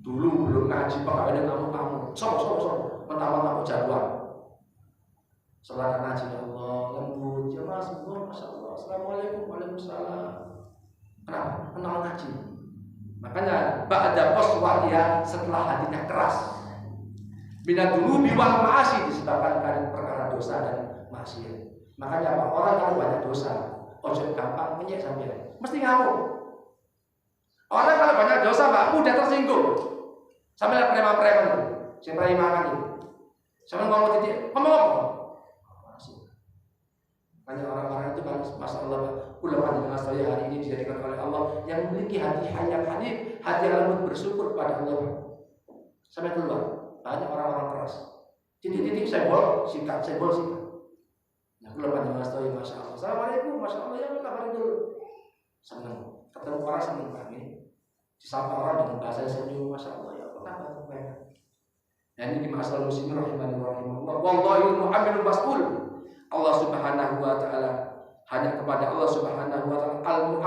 Dulu belum ngaji pegawai kamu sok mentang-mentang jagoan. Salat ngaji ya Allah, lembut, ya Mas, Masya Allah, Assalamualaikum, Waalaikumsalam. Kenapa? Kenal ngaji. Makanya ba'da qaswatiha, setelah hatinya keras. Bina dulu biwal ma'asi, disebabkan karena perkara dosa dan maksiat. Makanya apa? Orang kalau banyak dosa, ojo gampang menyek sampai, mesti ngamuk. Orang kalau banyak dosa, Pak, mudah tersinggung. Sampai preman-preman itu, siapa yang makan itu, sampai ngomong titik, ngomong apa? Banyak orang-orang itu kan, Masya Allah, ulama dengan saya hari ini dijadikan oleh Allah yang memiliki hati yang hanif, hati yang lembut, bersyukur kepada Allah. Sampai keluar banyak orang-orang keras. Titik-titik sebol sikat. Nah, ulama dengan saya, Masya Allah, Assalamualaikum, Masya Allah, ya kabar dulu. Senang, ketemu orang senang kami. Disapa orang dengan bahasa senyum, Masya Allah, ya apa kabar? Nah, ini masalah muslimin rahimani wa rahimahullah. Wallahul mu'minul mas'ul. Allah Subhanahu wa taala, hanya kepada Allah Subhanahu wa taala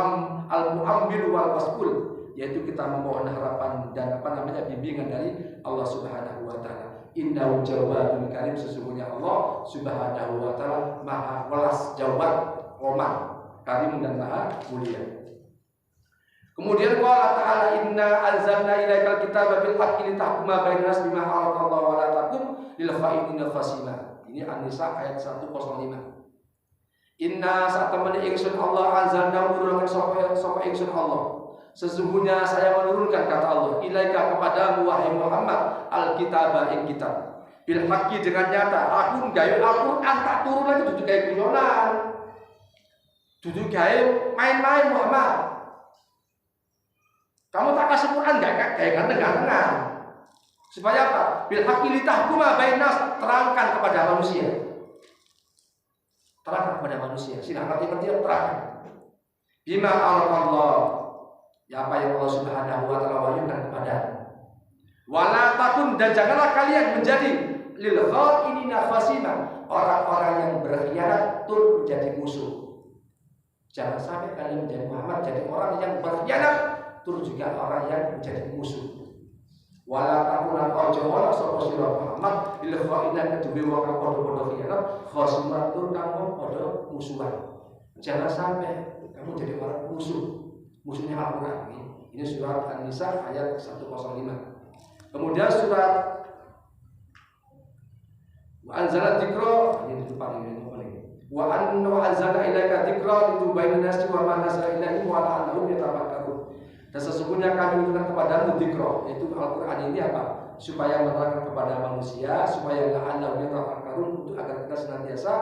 al-mu'ambil wal mas'ul, yaitu kita memohon harapan dan bimbingan dari Allah Subhanahu wa taala. Innahu jawadun karim, sesungguhnya Allah Subhanahu wa taala maha welas jawab, roman, karim dan maha mulia. Kemudian qala ta'ala inna anzalna ilaikal kitaba bil haqqi litahkuma bainan nas bima araqallahu wa la takum lil kha'inina khasima. Ini An-Nisa ayat 105. Inna saat teman ingsun Allah anzalna menurunkan sapa ingsun Allah. Sesungguhnya saya menurunkan kata Allah ilaika kepadamu wahai Muhammad al-kitaba ing kitab. Bil haqqi dengan nyata. Aku gawe Al-Qur'an tak turun lagi duduk gawe guyonan. Duduk gawe main-main Muhammad. Kamu tak kasih Quran gak kayak ganteng-gantengan. Supaya apa? Bil haqqi litahkuma bainas, terangkan kepada manusia. Terangkan kepada manusia. Sini ngerti terangkan. Bima Allah, ya apa yang Allah Subhanahu wa taala wahyukan kepada. Wala takun, dan janganlah kalian menjadi lil khainina khasima, orang-orang yang berkhianat tur menjadi musuh. Jangan sampai kalian menjadi Muhammad jadi orang yang berkhianat tur juga orang yang menjadi musuh. Wala takun ojo ora sapa sira Muhammad lil khainina kedue wong kang padha-padha khianat khasima tur kang padha musuhan. Jangan sampai kamu jadi orang musuhnya Al-Quran. Ini surat An-Nisa ayat 105. Kemudian surat wa anzala dzikra, ini depan ini wa anzalna ilaika dzikra litubayyana lin-nasi wa ma nazala ilaihim wa la'allahum yatafakkarun. Dan sesungguhnya kami menurunkan kepadamu dzikra, yaitu Al-Quran ini apa? Supaya menerangkan kepada manusia, supaya la'allahum yatafakkarun, untuk agar kita senantiasa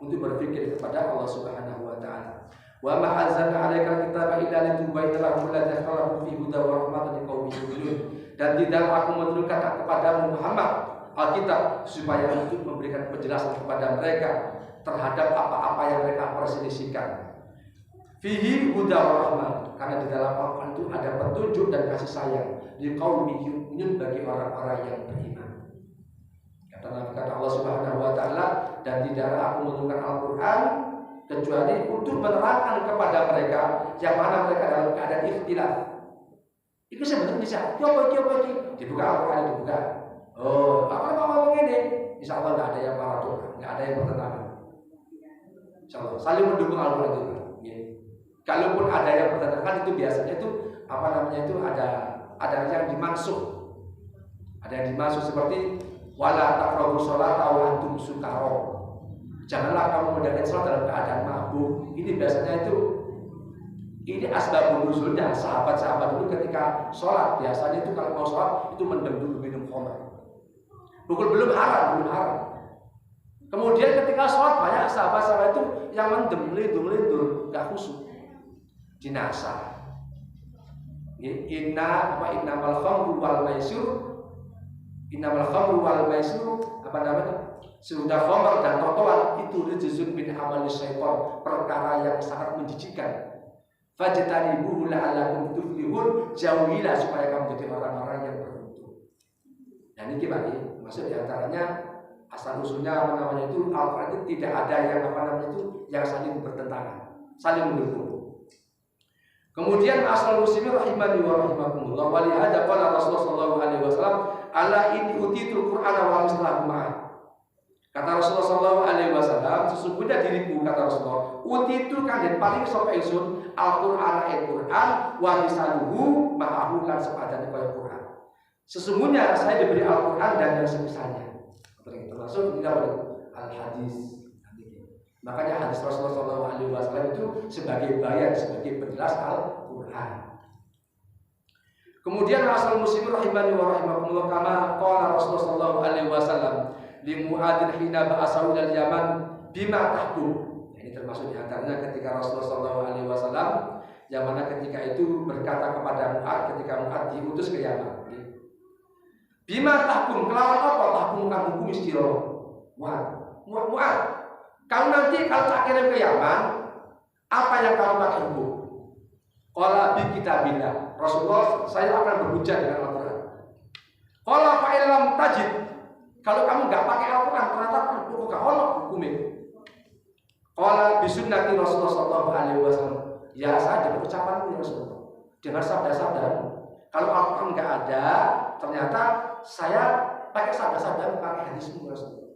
untuk berpikir kepada Allah Subhanahu wa taala. Wa ma anzalna 'alaikal kitaba illa litubayyana lahum alladzi ikhtalafu fihi hudan wa rahmatan liqaumin yu'minun. Dan tidak aku menurunkan kepadamu Muhammad Alkitab supaya untuk memberikan penjelasan kepada mereka terhadap apa-apa yang mereka perselisihkan. Fihi hudan wa rahmah, karena di dalam Al-Quran itu ada petunjuk dan kasih sayang liqaumin yu'minun, bagi orang-orang yang beriman. Kata Allah Subhanahu wa taala, dan tidaklah aku menurunkan Al-Quran kecuali untuk menerangkan kepada mereka yang mana mereka dalam keadaan ikhtilaf. Itu sebenarnya bisa coba dibuka Al-Quran, dibuka. Oh, apa ngomong ini? Insya Allah nggak ada yang paradok, nggak ada yang bertentangan. Insya Allah saling mendukung Al-Quran itu. Ya. Kalaupun ada yang bertentangan itu biasanya itu apa namanya itu ada yang dimaksud, seperti wala taqrabu sholata wa antum sukara. Janganlah kamu mendapatkan sholat dalam keadaan mabuk. Ini biasanya ini asbabun nuzulnya. Sahabat-sahabat dulu ketika sholat biasanya itu kalau mau sholat itu mendem dulu minum khamr. Belum haram. Kemudian ketika sholat banyak sahabat-sahabat itu yang mendem melindur, nggak khusyuk, dinasa. Innamal khamru wal maisir, apa namanya? Sudah khamr dan totoan itu rijzun min amalis syaitan, perkara yang sangat menjijikkan. Fajtanibuhu la'allakum tuflihun, jauhilah supaya kamu jadi orang-orang yang beruntung. Dan ini bagi maksud diantaranya asal usulnya apa namanya itu Al-Quran itu tidak ada yang apa namanya itu yang saling bertentangan, saling mendukung. Kemudian asal muslimin rahimani wa rahimakumullah, wa li hadza qala Rasulullah sallallahu alaihi wasallam, ala in utitul qur'ana wa mislahu ma'ah. Kata Rasulullah sallallahu alaihi wasallam, sesungguhnya diriku, kata Rasulullah, utitu kan den paling sapa ingsun Al-Qur'an wa misaluhu ma'ahu lan sepadane kaya Qur'an. Sesungguhnya saya diberi Al-Qur'an dan yang semisalnya. Termasuk ini apa? Al-hadis. Makanya hadis Rasulullah sallallahu alaihi wasallam itu sebagai bayan, sebagai penjelas Al-Qur'an. Kemudian asal muslimin rahimani wa rahimakumullah, kama qala Rasulullah sallallahu alaihi wasallam li Mu'adzin hina ba'asahu dari Yaman bima tahkum. Ini termasuk diantaranya ketika Rasulullah sallallahu alaihi wasallam yang mana ketika itu berkata kepada Mu'adz ketika Mu'adz diutus ke Yaman. Bima tahkum, kelawan apa tahkum kamu hukum istiro. Mu'adz, kamu nanti kalau tak kirim ke Yaman, apa yang kamu pakai hukum? Qala bi kitabillah. Rasulullah, saya akan berhujjah dengan Al-Quran. Qala fa illam tajid, kalau kamu nggak pakai Al-Quran, ternyata hukum gak ono hukumnya. Qala bi sunnati Rasulullah sallallahu alaihi wasallam. Ya, saya dengan ucapanmu ya Rasulullah, dengan sabda-sabda. Kalau Al-Quran nggak ada, ternyata saya pakai sabda-sabda, pakai hadismu ya Rasulullah.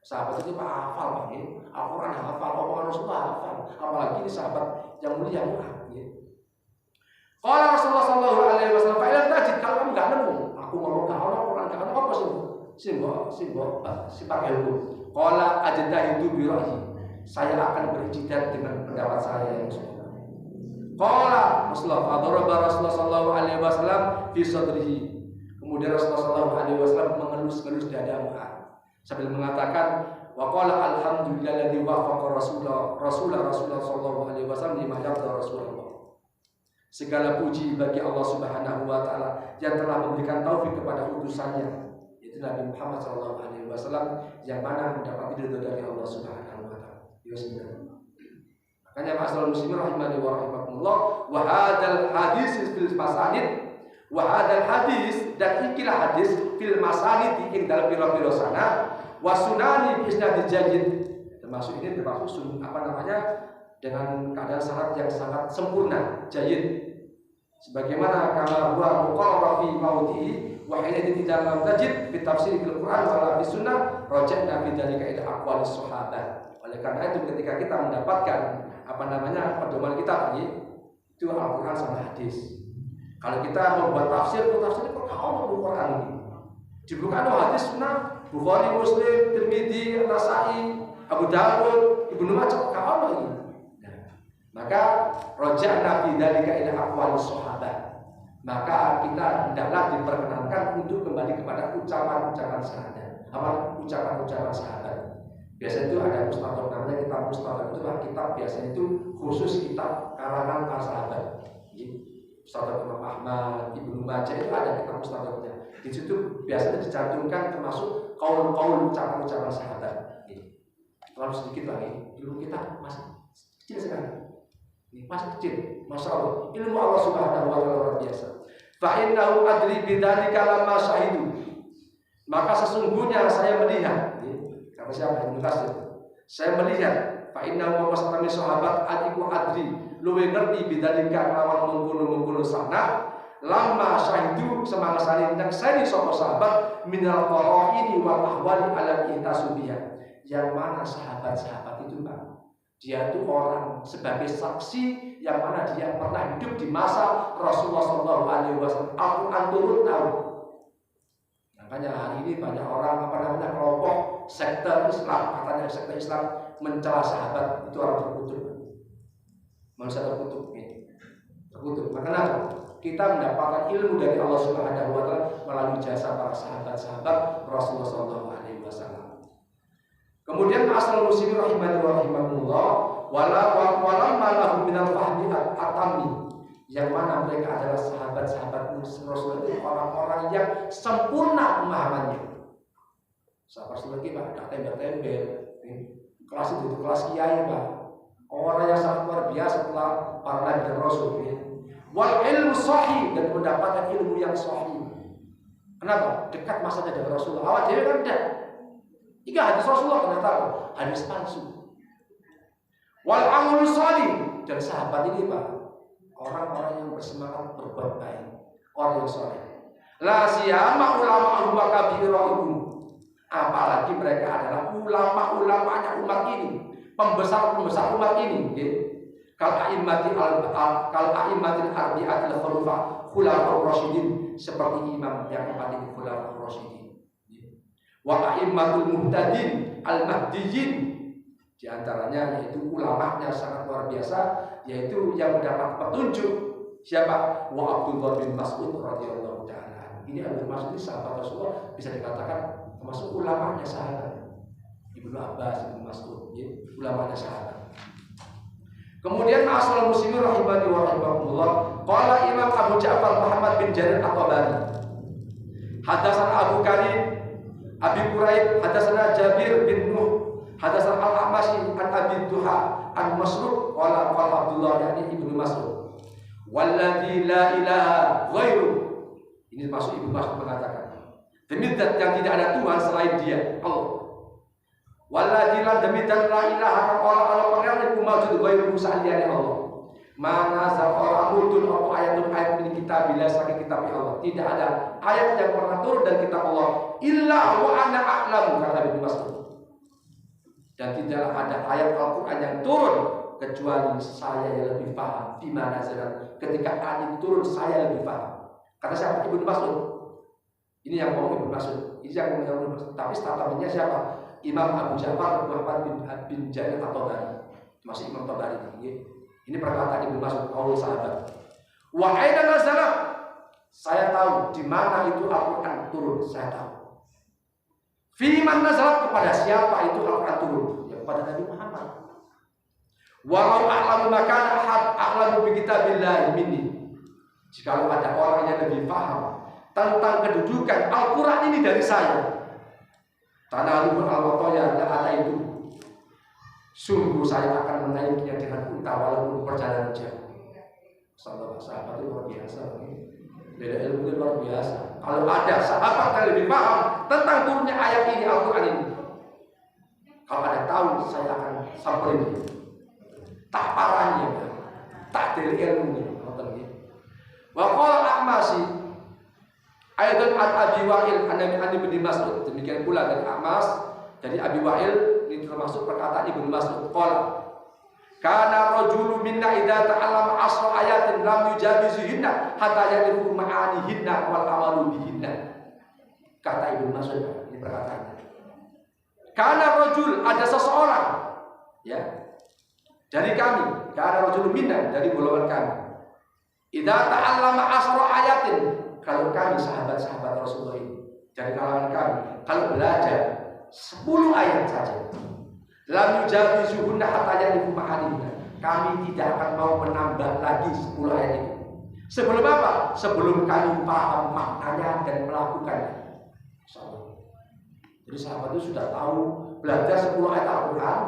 Sahabat itu hafal ini, Al-Quran hafal, omongan Rasulullah hafal, apalagi ini sahabat yang mulia Mu'adz. Qala Rasulullah sallallahu alaihi wasallam, fa illam tajid, kalau kamu nggak nemu, aku ngomong gak ono Quran, gak ono apa si pakai hukum. Qala ajtahidu bi ra'yi, saya akan berijtihad dengan pendapat saya yang sebenarnya. Qala Rasulullah fadaraba Rasulullah sallallahu alaihi wasallam fi sadrihi. Kemudian Rasulullah sallallahu alaihi wasallam mengelus-elus dada Mu'adz sambil mengatakan wa qala alhamdulillahilladzi wafaqa Rasulullah sallallahu alaihi wasallam lima yarda Rasulullah. Segala puji bagi Allah Subhanahu wa taala yang telah memberikan taufik kepada utusannya, yaitu Nabi Muhammad sallallahu alaihi wasallam yang mana mendapat ridho dari Allah Subhanahu wa taala. Makanya ma'asyiral muslimin rahimani wa rahimakumullah, wa hadzal hadis fil masanid Wa hadzal hadis dan ikilah hadis fil masanid ing dalam pira-pira sana wa sunani bi isnad jayyid. Termasuk ini termasuk dengan keadaan syarat yang sangat sempurna, jayyid. Sebagaimana kama huwa muqarrar fi mawdihi wa hina tidak tajid fi tafsir al-Qur'an wala fi sunnah raja'na fi dzalika ila aqwali sahabat. Oleh karena itu ketika kita mendapatkan pedoman kita itu Al-Qur'an sama hadis. Kalau kita membuat tafsir itu kok Allah Al-Qur'an ini. Dibuka hadis sunnah Bukhari, Muslim, Tirmidzi, Nasa'i, Abu Dawud, Ibnu Majah kok Allah ini. Maka roja'na fi dzalika ila aqwali sahabat. Maka kita hendaklah diperkenankan untuk kembali kepada ucapan-ucapan sahabat. Ucapan-ucapan sahabat. Biasanya itu ada mustadrak, namanya kitab mustadrak, itu kitab biasanya itu khusus kitab karangan para sahabat. Mustadrak Imam Ahmad, Ibnu Majah itu ada kitab mustadraknya. Di situ biasanya dicantumkan termasuk qaul-qaul ucapan-ucapan sahabat. Terlalu sedikit lagi, ilmu kita masih kecil sekali. Masih kecil, masya Allah. Ilmu Allah Subhanahu wa taala luar biasa. Fa innahu adri bidzalika lamma syahidu. Maka sesungguhnya saya melihat, kata siapa? Ibnu Katsir. Saya melihat fa innahu wasatami sahabat adiku adri luwe ngerti bidzalika lawan mengkono-mengkono sana lamma syahidu semangga salin yang saya sapa sahabat minal qara'ini wal ahwali ala ihtasubiha. Yang mana sahabat-sahabat itu Pak? Dia itu orang sebagai saksi yang mana dia pernah hidup di masa Rasulullah SAW. Al-Quran turun tahu. Makanya hari ini banyak orang kelompok sekte Islam, katanya sekte Islam mencela sahabat, itu orang terkutuk. Manusia terkutuk. Makanya kita mendapatkan ilmu dari Allah Subhanahu wa taala melalui jasa para sahabat-sahabat Rasulullah SAW. Kemudian asal muslimin rahimani wa rahimahullah walamma lahum minal fahmi at-tammi, yang mana mereka adalah sahabat-sahabat Rasulullah itu orang-orang yang sempurna pemahamannya. Sahabat Rasulullah itu Pak, tembel-tembel. Kelas itu kelas kiai Pak. Orang yang sangat luar biasa setelah para nabi dan rasul. Wal ilmu sahih, dan mendapatkan ilmu yang sahih. Kenapa? Dekat masanya dengan Rasulullah. Awal dia kan tidak. Jika hadis Rasulullah kena tahu, hadis palsu. Wal amal salih, dan sahabat ini Pak, orang-orang yang bersemangat berbuat baik, orang yang saleh. La siyama ulama wa kabirahum, apalagi mereka adalah ulama-ulamanya umat ini, pembesar-pembesar umat ini, kal a'immatil arbi'atil khulafaur rasyidin, seperti imam yang empat ini khulafaur rasyidin. Wa a'immatul muhtadin al-mahdiyyin, di antaranya yaitu ulamanya sangat luar biasa, yaitu yang mendapat petunjuk siapa? Wa Abdullah bin Mas'ud radhiyallahu taala. Ini Abdullah bin Mas'ud sahabat Rasulullah, bisa dikatakan termasuk ulamanya sahabat. Ibnu Abbas, Ibnu Mas'ud, ulamanya sahabat. Kemudian asal muslimin rahimani wa rahimakumullah, qala Imam Abu Ja'far Muhammad bin Jarir At-Tabari, hadasan Abu Karim Abi Quraib, hadasana Jabir bin Nuh, hadasana Al-A'mashi an Abi Duha an Masruq qala Abdullah yakni Ibnu Mas'ud, walladzi la ilaha ghairu. Ini masuk Ibnu Mas'ud mengatakan, demi zat yang tidak ada Tuhan selain Dia, Allah. Walladzi la demi zat la ilaha Allah pangeran iku maujud ghairu sa'aliyane Allah. Mana zafara mudun apa ayat min kitabillah saking kitab Allah. Tidak ada ayat yang pernah turun dari kitab Allah illa wa ana a'lamu, kata Ibnu Mas'ud. Dan tidaklah ada ayat Al-Qur'an yang turun kecuali saya yang lebih paham di mana nazar. Ketika ayat turun saya lebih paham. Kata siapa? Ibnu Mas'ud. Ini yang ngomong Ibnu Mas'ud. Ini yang ngomong Ibnu Mas'ud. Tapi statementnya siapa? Imam Abu Ja'far Muhammad bin Jarir At-Tabari. Masih Imam Tabari ini. Ini perkataan Ibnu Mas'ud, qaul sahabat. Wa aina nazalat? Saya tahu di mana itu Al-Qur'an turun, saya tahu. Fi man nazalat, kepada siapa itu Al-Qur'an turun? Ya kepada Nabi Muhammad. Walau a'lamu makana ahad a'lamu bi kitabillah minni. Jika ada orang yang lebih paham tentang kedudukan Al-Qur'an ini dari saya, tanahul al-wataya la ada itu. Sungguh saya akan menaikinya dengan unta walaupun perjalanan jauh. Sahabat itu luar biasa. Beda ilmu luar biasa. Kalau ada sahabat yang lebih paham tentang turunnya ayat ini, Al-Quran ini, kalau ada tahu, saya akan samperin dia. Tak parahnya, tak dari ilmu. Wa qala A'masi aidan Abi Wa'il an Ibnu Mas'ud. Demikian pula dari A'mas, dari Abi Wa'il, ini termasuk perkataan Ibnu Mas'ud. Qala kana rajulu minna idza ta'allama asra ayatin lam yujawizuhinna hatta ya'rifu ma'anihinna wal amalu bihinna. Kata Ibnu Mas'ud, ini perkataannya. Kana rajul, ada seseorang, ya, dari kami, kana rajul minna, dari golongan kami. Idza ta'allama asra ayatin, kalau kami sahabat-sahabat Rasulullah ini, dari kalangan kami, kalau belajar 10 ayat saja, lam yujawizuhunna hatta ya'rifu ma'anihinna, kami tidak akan mau menambah lagi 10 ayat itu. Sebelum apa? Sebelum kami paham maknanya dan melakukannya. Jadi sahabat itu sudah tahu, belajar 10 ayat Al-Quran,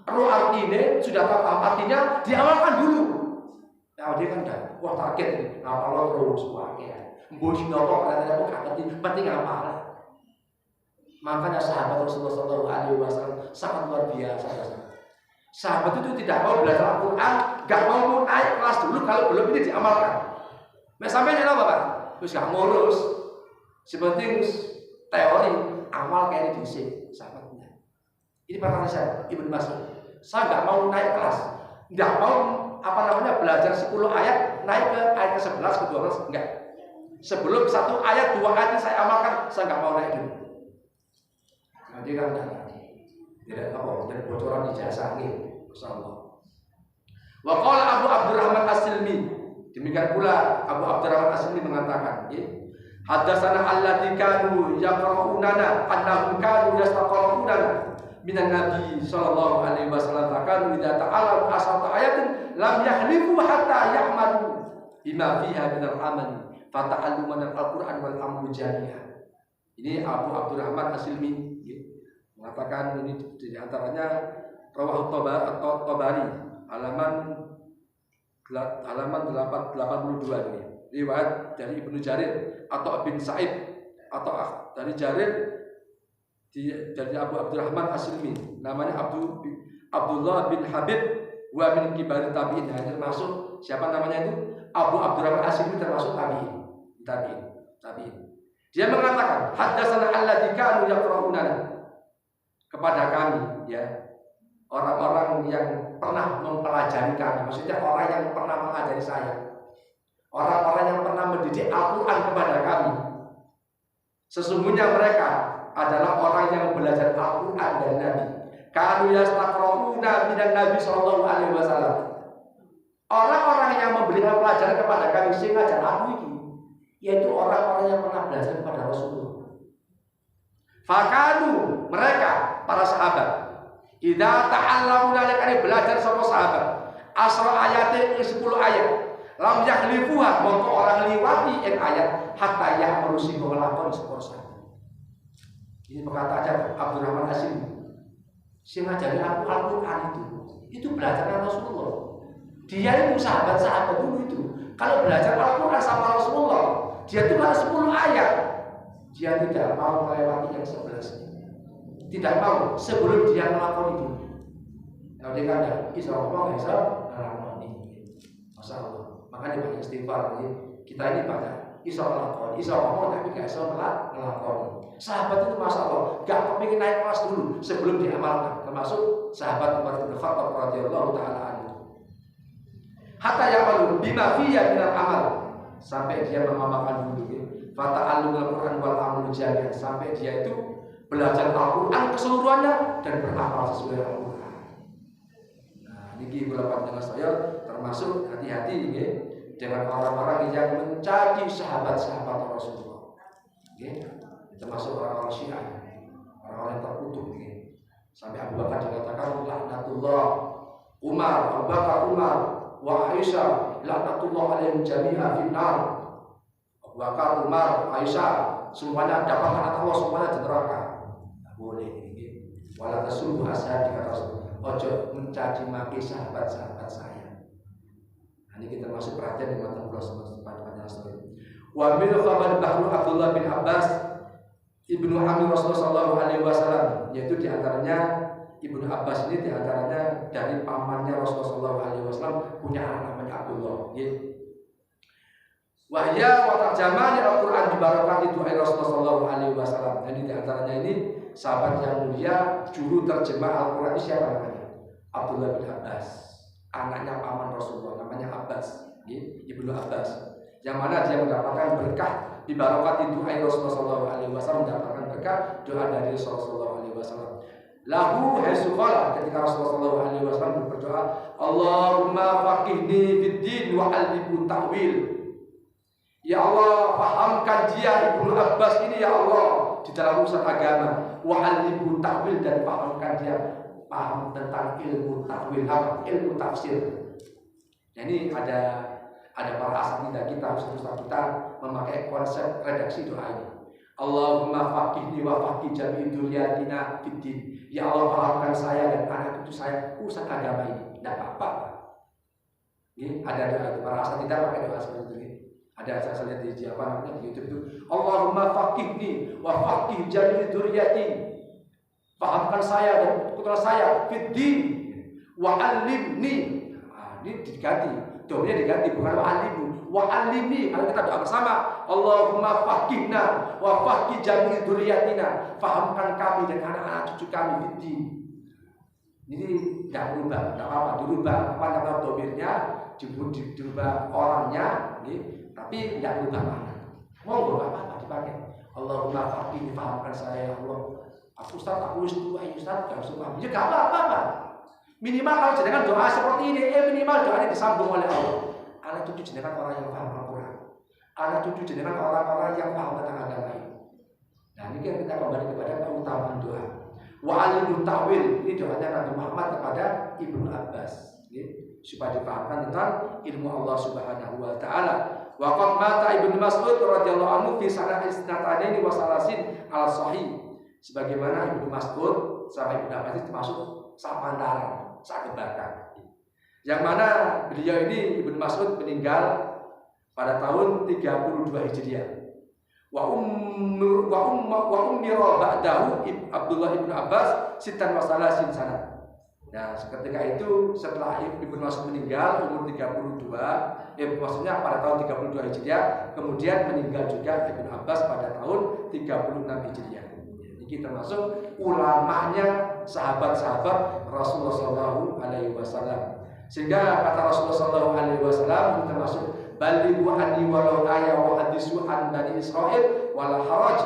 kalau artinya sudah paham artinya, diamalkan dulu. Nah dia kan udah, wah target nih, ngapal terus, wah ya, mbok nopo katanya kok ngerti, penting ngapal. Makanya sahabat Rasulullah SAW sangat luar biasa. Sahabat itu tidak mau belajar Al-Quran, gak mau naik kelas dulu kalau belum ini diamalkan. Nah sampai ini apa Pak? Terus gak ngurus, sepenting teori, amal kayak ini diisi sahabatnya. Ini perkataan saya, Ibnu Mas'ud. Saya gak mau naik kelas, gak mau belajar 10 ayat naik ke ayat ke-11 ke-12, enggak. Sebelum 1 ayat 2 ayat ini saya amalkan, saya enggak mau naik dulu. Nanti kan tidak apa, jadi bocoran ijazah ini, masyaallah. Wa qala Abu Abdurrahman As-Silmi, demikian pula Abu Abdurrahman As-Silmi mengatakan, hadatsana allati kanu yaqra'unana annahum kanu yastaqra'unana minan Nabi sallallahu alaihi wasallam kanu idza ta'ala asata ayatin lam yahlifu hatta ya'malu bima fiha min al-amali fa ta'alluman al-Qur'an wal amru jami'an. Ini Abu Abdurrahman As-Silmi mengatakan, ini di antaranya Rawah Tabari halaman 82 ini. Riwayat dari Ibnu Jarir atau bin Sa'id atau dari Jarir dari Abu Abdurrahman As-Silmi, namanya Abdullah bin Habib wa min kibar tabi'in. Termasuk siapa namanya itu? Abu Abdurrahman As-Silmi, termasuk tabi'in. Dia mengatakan, haddatsana alladzi kanu yaqra'unana, kepada kami, ya, orang-orang yang pernah mempelajari kami, maksudnya orang yang pernah mengajari saya, orang-orang yang pernah mendidik Al-Quran kepada kami. Sesungguhnya mereka adalah orang yang belajar Al-Quran dari Nabi. Kanu yastaqra'una minan Nabi sallallahu alaihi wasallam. Orang-orang yang memberikan pelajaran kepada kami sing ngajar aku iki, yaitu orang-orang yang pernah belajar kepada Rasulullah. Fakanu, mereka para sahabat, idza ta'allamu dalika, belajar sama sahabat, asra ayatin 10 ayat, lam yakhlifuha, mongko orang liwati ayat hatta ya'malu sing nglakoni sepursa. Ini perkataan Abdurrahman As-Silmi. Sing ngajari aku Al-Quran itu belajarnya Rasulullah. Dia itu sahabat-sahabat dulu itu. Kalau belajar Al-Quran sama Rasulullah, dia itu kalau 10 ayat, dia tidak mau melewati yang 11. Tidak mau sebelum dia melakukan itu. Kalau dia kata, insya Allah bisa melakukan ini. Masya Allah. Makanya banyak istighfar. Kita ini banyak insya Allah, tapi nggak bisa melakukan. Sahabat itu Masya Allah gak kepingin naik kelas dulu sebelum diamalkan. Termasuk sahabat Umar bin Khattab radhiyallahu taala anhu. Hatta ya'malu bima fiya minal amal, sampai dia mengamalkan dulu. Fata'allumul Qur'an wal amalu jami'an, sampai dia itu belajar Al-Quran keseluruhannya dan beramal sesuai Al-Quran. Nah, ini kula panjenengan saya termasuk hati-hati ya, dengan orang-orang yang mencaci sahabat-sahabat Rasulullah. Ya. Termasuk orang-orang Syiah, orang-orang yang terkutuk ya. Sampai Abu Bakar dikatakan laknatullah Umar, Abu Bakar, Umar, wa Aisyah laknatullah alaihim jami'a finnar. Abu Bakar, Umar, Aisyah semuanya dapat laknat Allah, semuanya di neraka. Tidak boleh ini. Wala tasubbu ashabi kata Rasul. Ojo mencaci maki sahabat-sahabat saya. Nah, ini kita masuk perhatian di mata Allah pada panjang story. Wa min khabar bahru Abdullah bin Abbas ibnu Amir Rasulullah sallallahu alaihi wasallam, yaitu diantaranya Ibnu Abbas ini diantaranya dari pamannya Rasulullah sallallahu alaihi wasallam punya anak namanya Abdullah. Wahya wa tarjamanya Al-Quran bi barakati du'a Rasulullah sallallahu alaihi wasallam. Dan diantaranya ini sahabat yang mulia, juru terjemah Al-Quran siapa namanya? Abdullah bin Abbas, anaknya paman Rasulullah, namanya Abbas, Ibnu Abbas. Yang mana dia mendapatkan berkah di barakati du'a Rasulullah sallallahu alaihi wasallam, mendapatkan berkah doa dari Rasulullah sallallahu alaihi wasallam. Lahu haisuqala, ketika Rasulullah sallallahu alaihi wasallam berdoa, Allahumma faqihni fid din wa 'allimhu ta'wil. Ya Allah, fahamkan dia Ibnu Abbas ini ya Allah di dalam urusan agama, wa 'allimhu ta'wil, dan fahamkan dia paham tentang ilmu ta'wil, ilmu tafsir. Nah, ini ada para asatidzah kita, ustaz kita memakai konsep redaksi doa ini. Allahumma faqihni wa faqih jami' dzurriyyatina fid din. Ya Allah, fahamkan saya dan anak cucu saya urusan agama ini. Tidak apa-apa. Ini ada doa itu, para asatidzah pakai doa seperti ini. Ada saya lihat di YouTube itu. Allahumma faqihni wa faqih jami' dzurriyyati. Fahamkan saya dan putra saya fid din wa 'allimni. Nah, ini diganti. Doanya diganti, bukan wa'alimni, wa'alimni. Kalau kita doa bersama, Allahumma faqihna wa faqih jami' dzurriyyatina, fahamkan kami dan anak-anak cucu kami fiddin. Ini tidak berubah, tidak apa-apa, dirubah apa nama domirnya, dirubah orangnya, tapi tidak berubah makna. Mau berubah apa dipakai? Allahumma faqihni, fahamkan saya ya Allah. Aku Ustaz, aku Ustaz, gak usah paham. Ya gak apa-apa. Minimal kalau jenengan doa seperti ini, minimal doa ini disambung oleh Allah. Anak cucu jenengan orang yang paham Al-Quran. Anak cucu jenengan orang-orang yang paham tentang agama ini. Nah, ini kan kita kembali kepada keutamaan doa. Wa 'allimhu ta'wil, ini doanya Nabi Muhammad kepada Ibnu Abbas, supaya dipahamkan tentang ilmu Allah Subhanahu wa taala. Wa qad mata Ibnu Mas'ud radhiyallahu anhu fi sanati isnatani wa salasin al-sahih. Sebagaimana Ibnu Mas'ud sampai Ibnu Abbas itu termasuk sapantaran, sakebakan. Yang mana beliau ini Ibnu Mas'ud meninggal pada tahun 32 Hijriah. Wa ummira ba'dahu Abdullah ibnu Abbas sitan wa salasin sana. Nah, ketika itu setelah Ibnu Mas'ud meninggal umur 32, maksudnya pada tahun 32 Hijriah, kemudian meninggal juga Ibnu Abbas pada tahun 36 Hijriah. Ini termasuk ulamanya sahabat-sahabat Rasulullah sallallahu alaihi wasallam. Sehingga kata Rasulullah sallallahu alaihi wasallam termasuk balighu anni walau aya wa hadisu an bani Israil wala haraj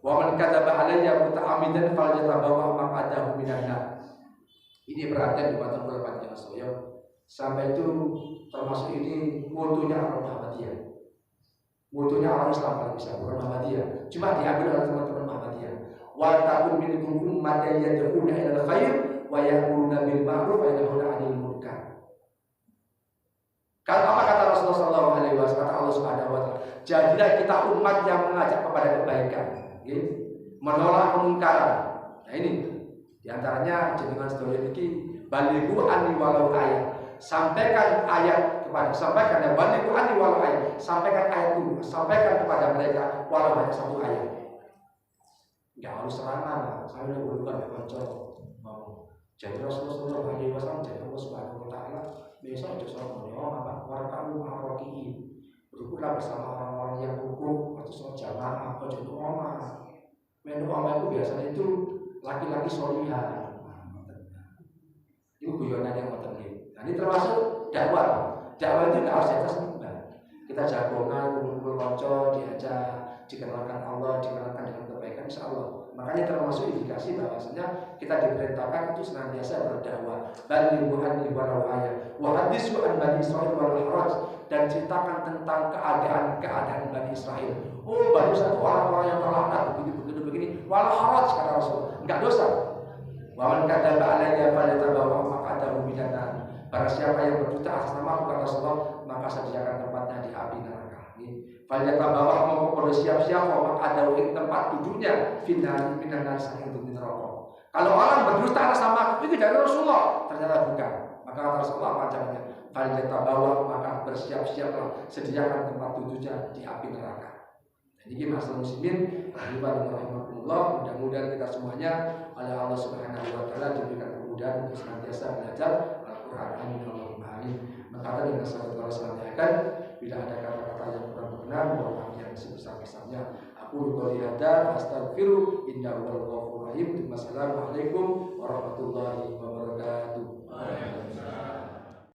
wa man kadzaba alayya muta'ammidan falyatabawa maq'adahu minan nar. Ini perhatian di mata ulama Rasulullah. Sampai itu termasuk ini mutunya orang Muhammadiyah. Mutunya orang Islam paling bisa, bukan Muhammadiyah. Cuma diambil oleh teman-teman Muhammadiyah. Wa takun minkum ummatan yad'una ilal khair wa ya'muruna bil ma'ruf wa yanhauna 'anil munkar. Apa kata Rasulullah sallallahu alaihi wasallam, kata Allah Subhanahu wa taala, jadilah kita umat yang mengajak kepada kebaikan, menolak kemungkaran. Nah, ini di antaranya jenengan sedaya iki balighu anni walau ayat. Sampaikan ayat kepada, sampaikan ya balighu anni walau ayat. Sampaikan ayat dulu, sampaikan kepada mereka walau hanya satu ayat. Enggak harus serangan, saya udah berubah kocok mau. Jadi Rasulullah sallallahu alaihi wasallam, jadi Allah Subhanahu wa taala besok itu soalnya apa? Warkamu marokiin, berkumpullah bersama orang-orang yang rukuk atau sholat jamaah atau jadi omah. Menu omah itu biasanya itu laki-laki solihah. Itu guyonan yang penting. Nah, ini termasuk dakwah. Dakwah itu nggak harus atas sembah. Kita jagongan, kumpul konco, diajak, dikenalkan Allah, dikenalkan dengan kebaikan, insya Allah. Makanya termasuk indikasi bahwasanya kita diperintahkan itu senantiasa berdakwah. Balighu anni walau ayat wa hadisu an bani Israil wal haraj, dan ceritakan tentang keadaan Bani Israil. Oh, Bani Israil orang-orang yang terlaknat begini wal haraj, kata Rasul, enggak dosa. Wa man kadzaba alayya falyatabawa maq'adahu minan nar. Barang siapa yang berdusta atas nama aku, kata Rasulullah, maka sediakan tempatnya di api neraka. Falyatabawa, mau bersiap-siap maq'adahu, tempat duduknya minan nar, saking di neraka. Kalau orang berdusta atas nama aku itu dari Rasulullah, ternyata bukan, maka maka terselah wajahnya. Falita bawa, maka bersiap-siaplah, sediakan tempat duduknya di api neraka. Ini masalah muslimin, rahimahumullah. Mudah-mudahan kita semuanya oleh Allah Subhanahu wa taala diberikan kemudahan untuk senantiasa belajar Al-Qur'an. Amin Allahumma amin. Maka dengan sahabat Allah sampaikan, bila ada kata-kata yang kurang berkenan, mohon maaf yang sebesar-besarnya. Aku qouli hadza astaghfiru innahu huwal ghafurur rahim. Wassalamualaikum warahmatullahi